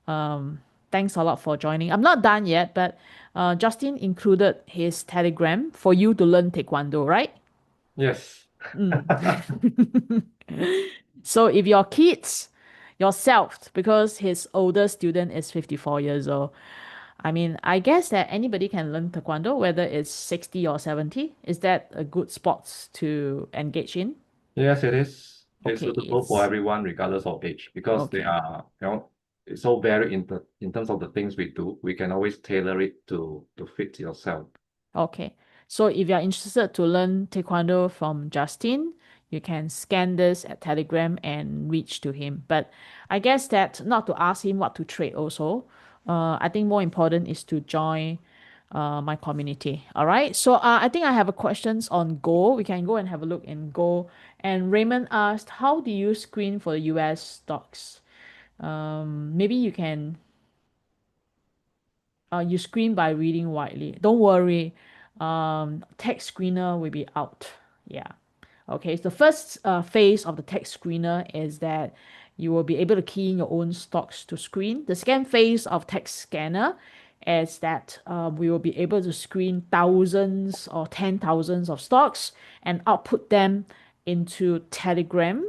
Thanks a lot for joining. I'm not done yet, but Justin included his Telegram for you to learn Taekwondo, right? Yes. So if your kids, yourself, because his older student is 54 years old, I mean, I guess that anybody can learn Taekwondo, whether it's 60 or 70. Is that a good sport to engage in? Yes, it is. It's Okay, suitable for it's everyone, regardless of age, because they okay. are, it's so varied in terms of the things we do. We can always tailor it to fit yourself. Okay. So if you're interested to learn Taekwondo from Justin, you can scan this at Telegram and reach to him. But I guess that not to ask him what to trade also. I think more important is to join my community. All right. So I think I have a questions on Go. We can go and have a look in Go. And Raymond asked, how do you screen for the US stocks? Maybe you can you screen by reading widely. Don't worry. Text screener will be out. Yeah. Okay. So the first phase of the text screener is that you will be able to key in your own stocks to screen. The second phase of text scanner is that we will be able to screen thousands or 10 thousands of stocks and output them into Telegram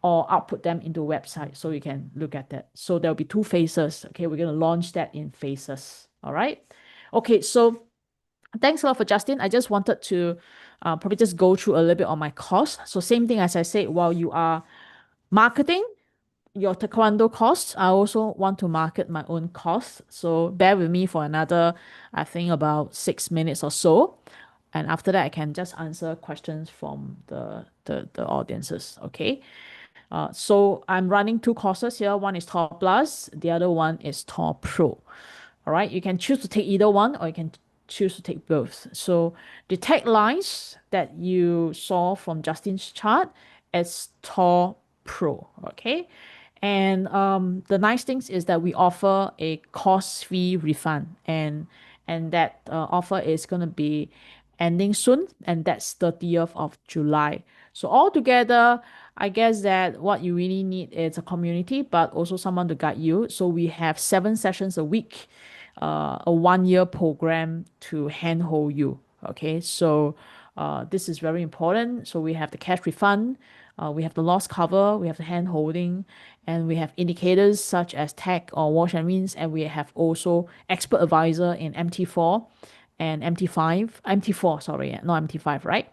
or output them into a website so you can look at that. So there'll be two phases. Okay, we're going to launch that in phases. All right. Okay, so thanks a lot for Justin. I just wanted to probably just go through a little bit on my course. So same thing as I said, while you are marketing, your taekwondo costs, I also want to market my own costs. So bear with me for another, I think about 6 minutes or so. And after that, I can just answer questions from the audiences. Okay. So I'm running two courses here. One is Top Plus, the other one is Top Pro. All right, you can choose to take either one or you can choose to take both. So the taglines that you saw from Justin's chart is Top Pro. Okay. And the nice things is that we offer a cost fee refund, and that offer is going to be ending soon, and that's 30th of July. So altogether, I guess that what you really need is a community, but also someone to guide you. So we have 7 sessions a week, a 1 year program to handhold you. Okay, so this is very important. So we have the cash refund, we have the loss cover, we have the hand holding, and we have indicators such as tag or wash and rinse, and we have also expert advisor in MT4 and MT5, MT4, sorry, not MT5, right?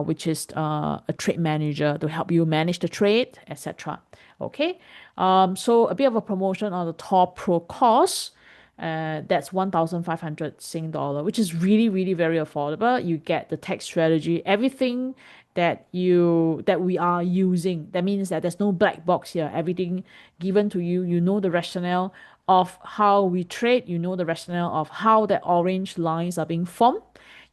Which is a trade manager to help you manage the trade, etc. Okay, so a bit of a promotion on the top pro course. That's 1,500 Sing dollar, which is really, really very affordable. You get the tax strategy, everything that we are using. That means that there's no black box here. Everything given to you. You know the rationale of how we trade. You know the rationale of how the orange lines are being formed.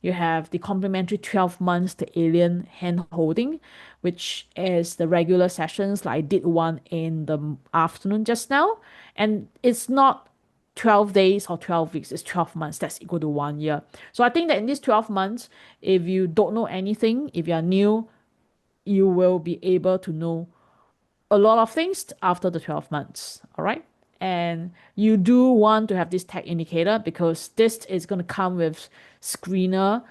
You have the complimentary 12 months to alien hand holding, which is the regular sessions. Like I did one in the afternoon just now. And it's not 12 days or 12 weeks, it's 12 months. That's equal to 1 year. So I think that in these 12 months, if you don't know anything, if you are new, you will be able to know a lot of things after the 12 months. All right. And you do want to have this tag indicator because this is going to come with screener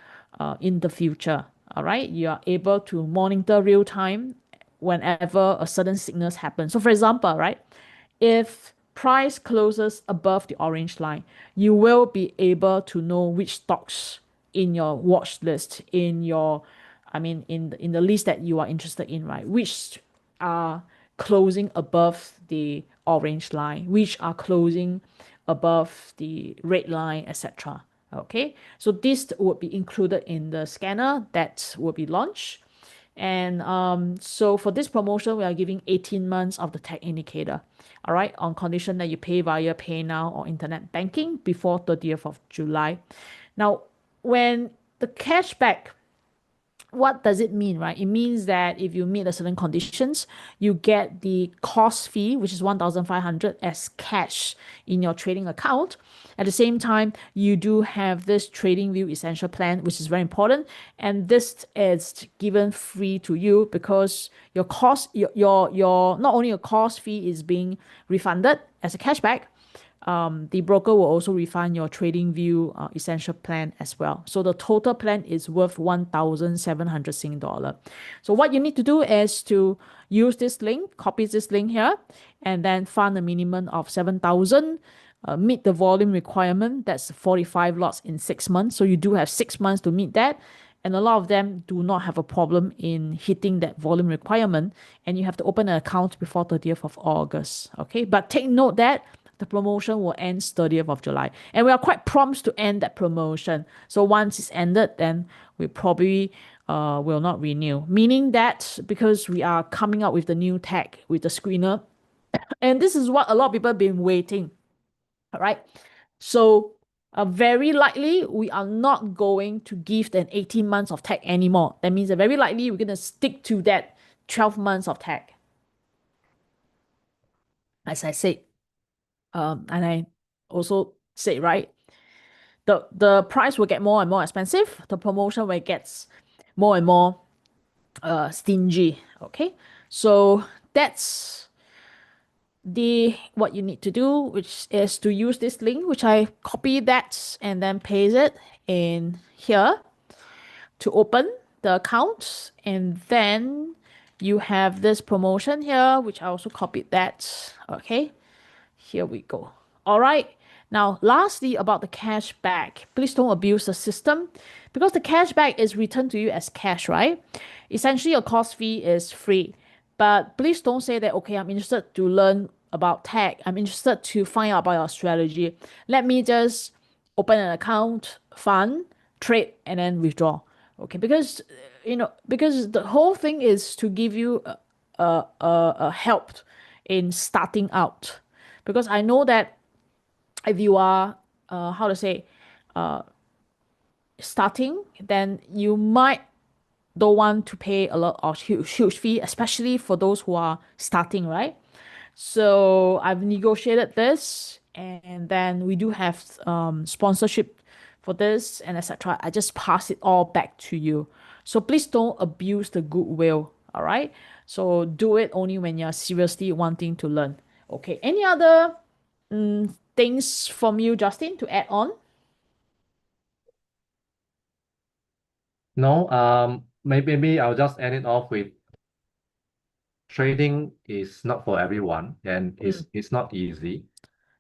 in the future. All right. You are able to monitor real time whenever a sudden sickness happens. So, for example, right, if price closes above the orange line, you will be able to know which stocks in your watch list, in your, I mean, in the list that you are interested in, right? Which are closing above the orange line, which are closing above the red line, etc. Okay, so this would be included in the scanner that will be launched. And so for this promotion, we are giving 18 months of the tech indicator. All right, on condition that you pay via PayNow or internet banking before 30th of July. Now, when the cashback, what does it mean, right? It means that if you meet the certain conditions, you get the cost fee, which is 1,500 as cash in your trading account. At the same time, you do have this Trading View Essential Plan, which is very important. And this is given free to you because your cost, your not only your cost fee is being refunded as a cashback, the broker will also refund your trading view essential plan as well. So the total plan is worth 1,700 Sing dollar. So what you need to do is to use this link, copy this link here, and then fund a minimum of 7,000. Meet the volume requirement. That's 45 lots in 6 months. So you do have 6 months to meet that. And a lot of them do not have a problem in hitting that volume requirement. And you have to open an account before 30th of August. Okay. But take note that the promotion will end 30th of July. And we are quite prompt to end that promotion. So once it's ended, then we probably will not renew. Meaning that because we are coming out with the new tag with the screener. And this is what a lot of people have been waiting. All right. So very likely we are not going to give an 18 months of tag anymore. That means that very likely we're going to stick to that 12 months of tag. As I said, and I also said, right, the price will get more and more expensive. The promotion will get more and more stingy. Okay. So that's the what you need to do, which is to use this link, which I copy that and then paste it in here to open the account. And then you have this promotion here, which I also copied that. Okay, here we go. All right. Now, lastly, about the cashback, please don't abuse the system because the cashback is returned to you as cash, right? Essentially, your cost fee is free. But please don't say that, okay, I'm interested to learn about tech. I'm interested to find out about your strategy. Let me just open an account, fund, trade, and then withdraw. Okay, because because the whole thing is to give you a help in starting out. Because I know that if you are how to say starting, then you might don't want to pay a lot of huge fee, especially for those who are starting, right? So I've negotiated this, and then we do have sponsorship for this and etc. I just pass it all back to you. So please don't abuse the goodwill, all right? So do it only when you're seriously wanting to learn. Okay. Any other things from you, Justin, to add on? No, maybe I'll just end it off with trading is not for everyone and Mm, it's not easy,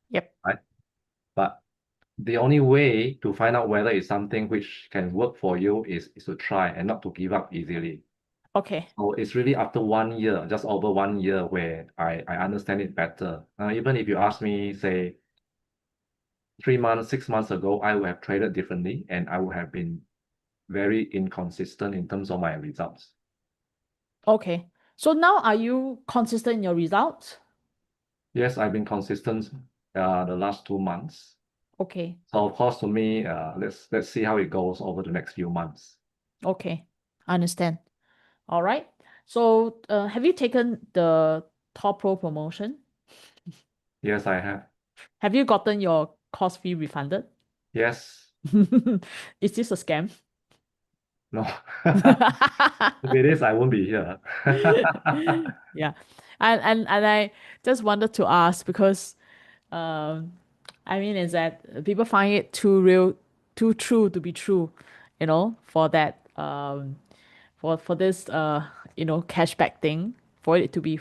yep. right? But the only way to find out whether it's something which can work for you is to try and not to give up easily. Okay. So it's really after 1 year, just over 1 year, where I understand it better. Even if you ask me, say, 3 months, 6 months ago, I would have traded differently and I would have been very inconsistent in terms of my results. Okay. So now are you consistent in your results? Yes, I've been consistent the last 2 months. Okay. So of course, to me, let's see how it goes over the next few months. Okay. I understand. All right. So, have you taken the Top Pro promotion? Yes, I have. Have you gotten your course fee refunded? Yes. Is this a scam? No. If it is, I won't be here. Yeah. And I just wanted to ask because um I mean is that people find it too real, too true to be true, for that for this cashback thing, for it to be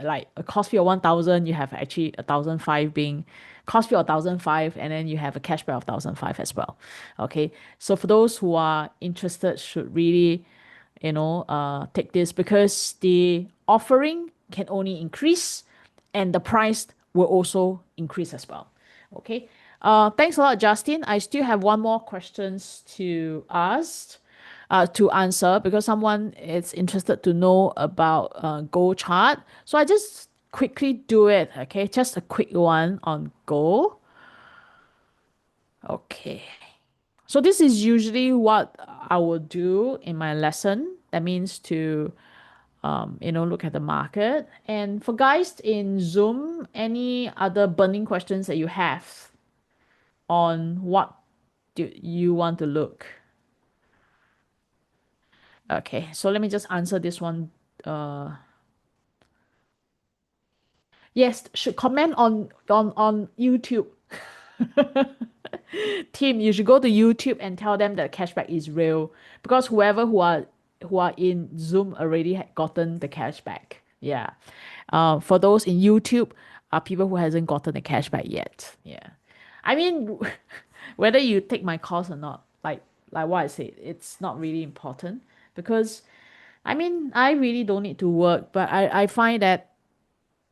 like a cost fee of 1,000, you have actually 1,005 being cost fee of 1,005, and then you have a cashback of 1,005 as well. Okay, so for those who are interested, should really take this, because the offering can only increase and the price will also increase as well. Okay. Thanks a lot, Justin. I still have one more questions to ask, to answer, because someone is interested to know about gold chart. So I just quickly do it. Okay, just a quick one on gold. Okay. So this is usually what I will do in my lesson. That means to look at the market. And for guys in Zoom, any other burning questions that you have on what do you want to look? Okay, so let me just answer this one. Uh, yes, should comment on YouTube. Team, you should go to YouTube and tell them that cashback is real, because whoever who are in Zoom already had gotten the cashback. Yeah. For those in YouTube, are people who hasn't gotten the cashback yet. Yeah. I mean, whether you take my course or not, like what I said, it's not really important, because I mean, I really don't need to work, but I find that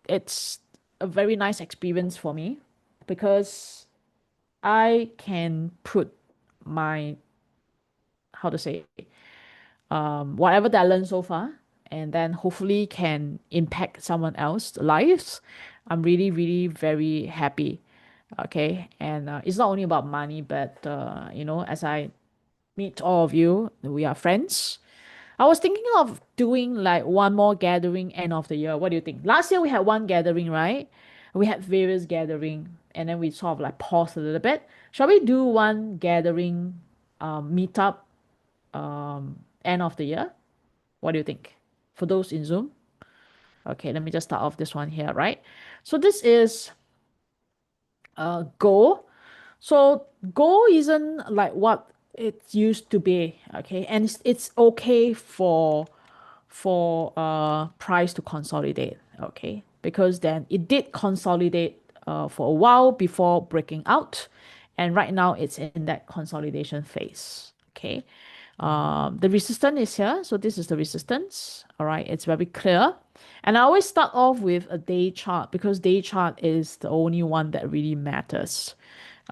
it's a very nice experience for me, because I can put my, how to say, whatever that I learned so far, and then hopefully can impact someone else's lives. I'm really, really very happy. Okay. And it's not only about money, but, as I meet all of you, we are friends. I was thinking of doing like one more gathering end of the year. What do you think? Last year we had one gathering, right? We had various gathering, and then we sort of like paused a little bit. Shall we do one gathering, meetup, end of the year? What do you think? For those in Zoom? Okay, let me just start off this one here, right? So this is goal. So goal isn't like what it used to be, okay? And it's okay for price to consolidate, okay? Because then it did consolidate for a while before breaking out, and right now it's in that consolidation phase, okay? The resistance is here, so this is the resistance, all right? It's very clear. And I always start off with a day chart because day chart is the only one that really matters.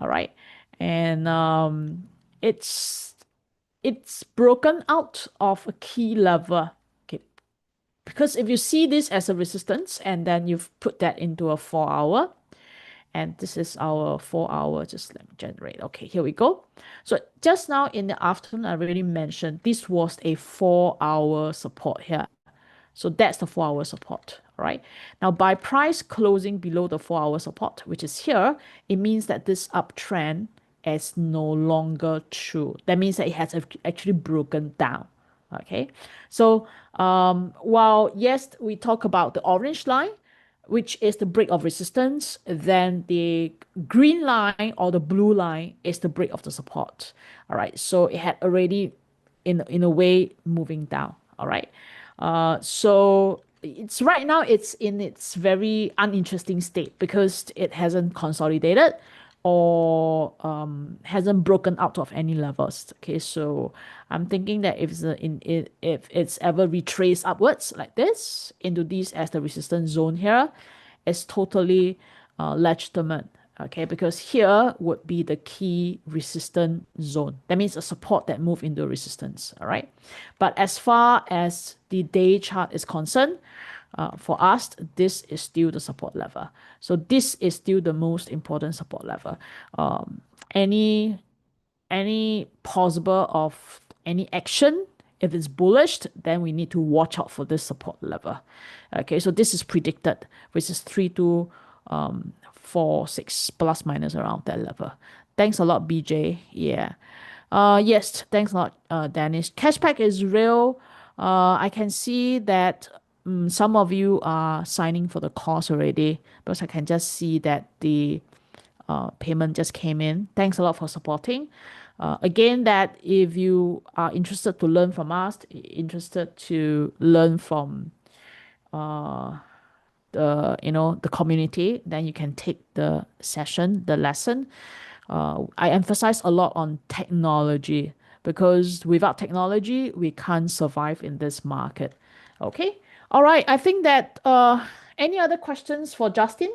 All right. And it's it's broken out of a key level. Okay. Because if you see this as a resistance and then you've put that into a 4 hour, and this is our 4 hour, just let me generate. Okay, here we go. So just now in the afternoon, I already mentioned this was a 4 hour support here. So that's the 4 hour support. All right. Now, by price closing below the 4 hour support, which is here, it means that this uptrend is no longer true. That means that it has actually broken down. Okay. So, while yes, we talk about the orange line, which is the break of resistance, then the green line or the blue line is the break of the support. All right. So it had already, in a way, moving down. All right. So it's right now it's in its very uninteresting state because it hasn't consolidated or hasn't broken out of any levels. Okay, so I'm thinking that if it's ever retraced upwards like this into this as the resistance zone here, it's totally legitimate. Okay, because here would be the key resistance zone. That means a support that move into resistance. All right. But as far as the day chart is concerned, for us, this is still the support level. So this is still the most important support level. Um, any any possible of any action, if it's bullish, then we need to watch out for this support level. Okay, so this is predicted, which is 3 to 4 6 plus minus around that level. Thanks a lot, BJ. Yeah. Yes, thanks a lot, Dennis. Cashback is real. I can see that some of you are signing for the course already because I can just see that the payment just came in. Thanks a lot for supporting. Again, that if you are interested to learn from us, interested to learn from the community, then you can take the session, the lesson. I emphasize a lot on technology because without technology, we can't survive in this market. Okay. All right. I think that any other questions for Justin?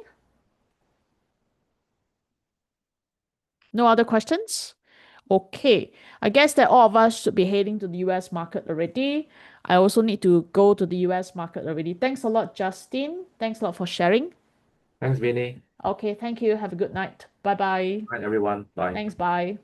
No other questions? Okay. I guess that all of us should be heading to the US market already. I also need to go to the US market already. Thanks a lot, Justin. Thanks a lot for sharing. Thanks, Binni. Okay, thank you. Have a good night. Bye bye. Bye, everyone. Bye. Thanks. Bye.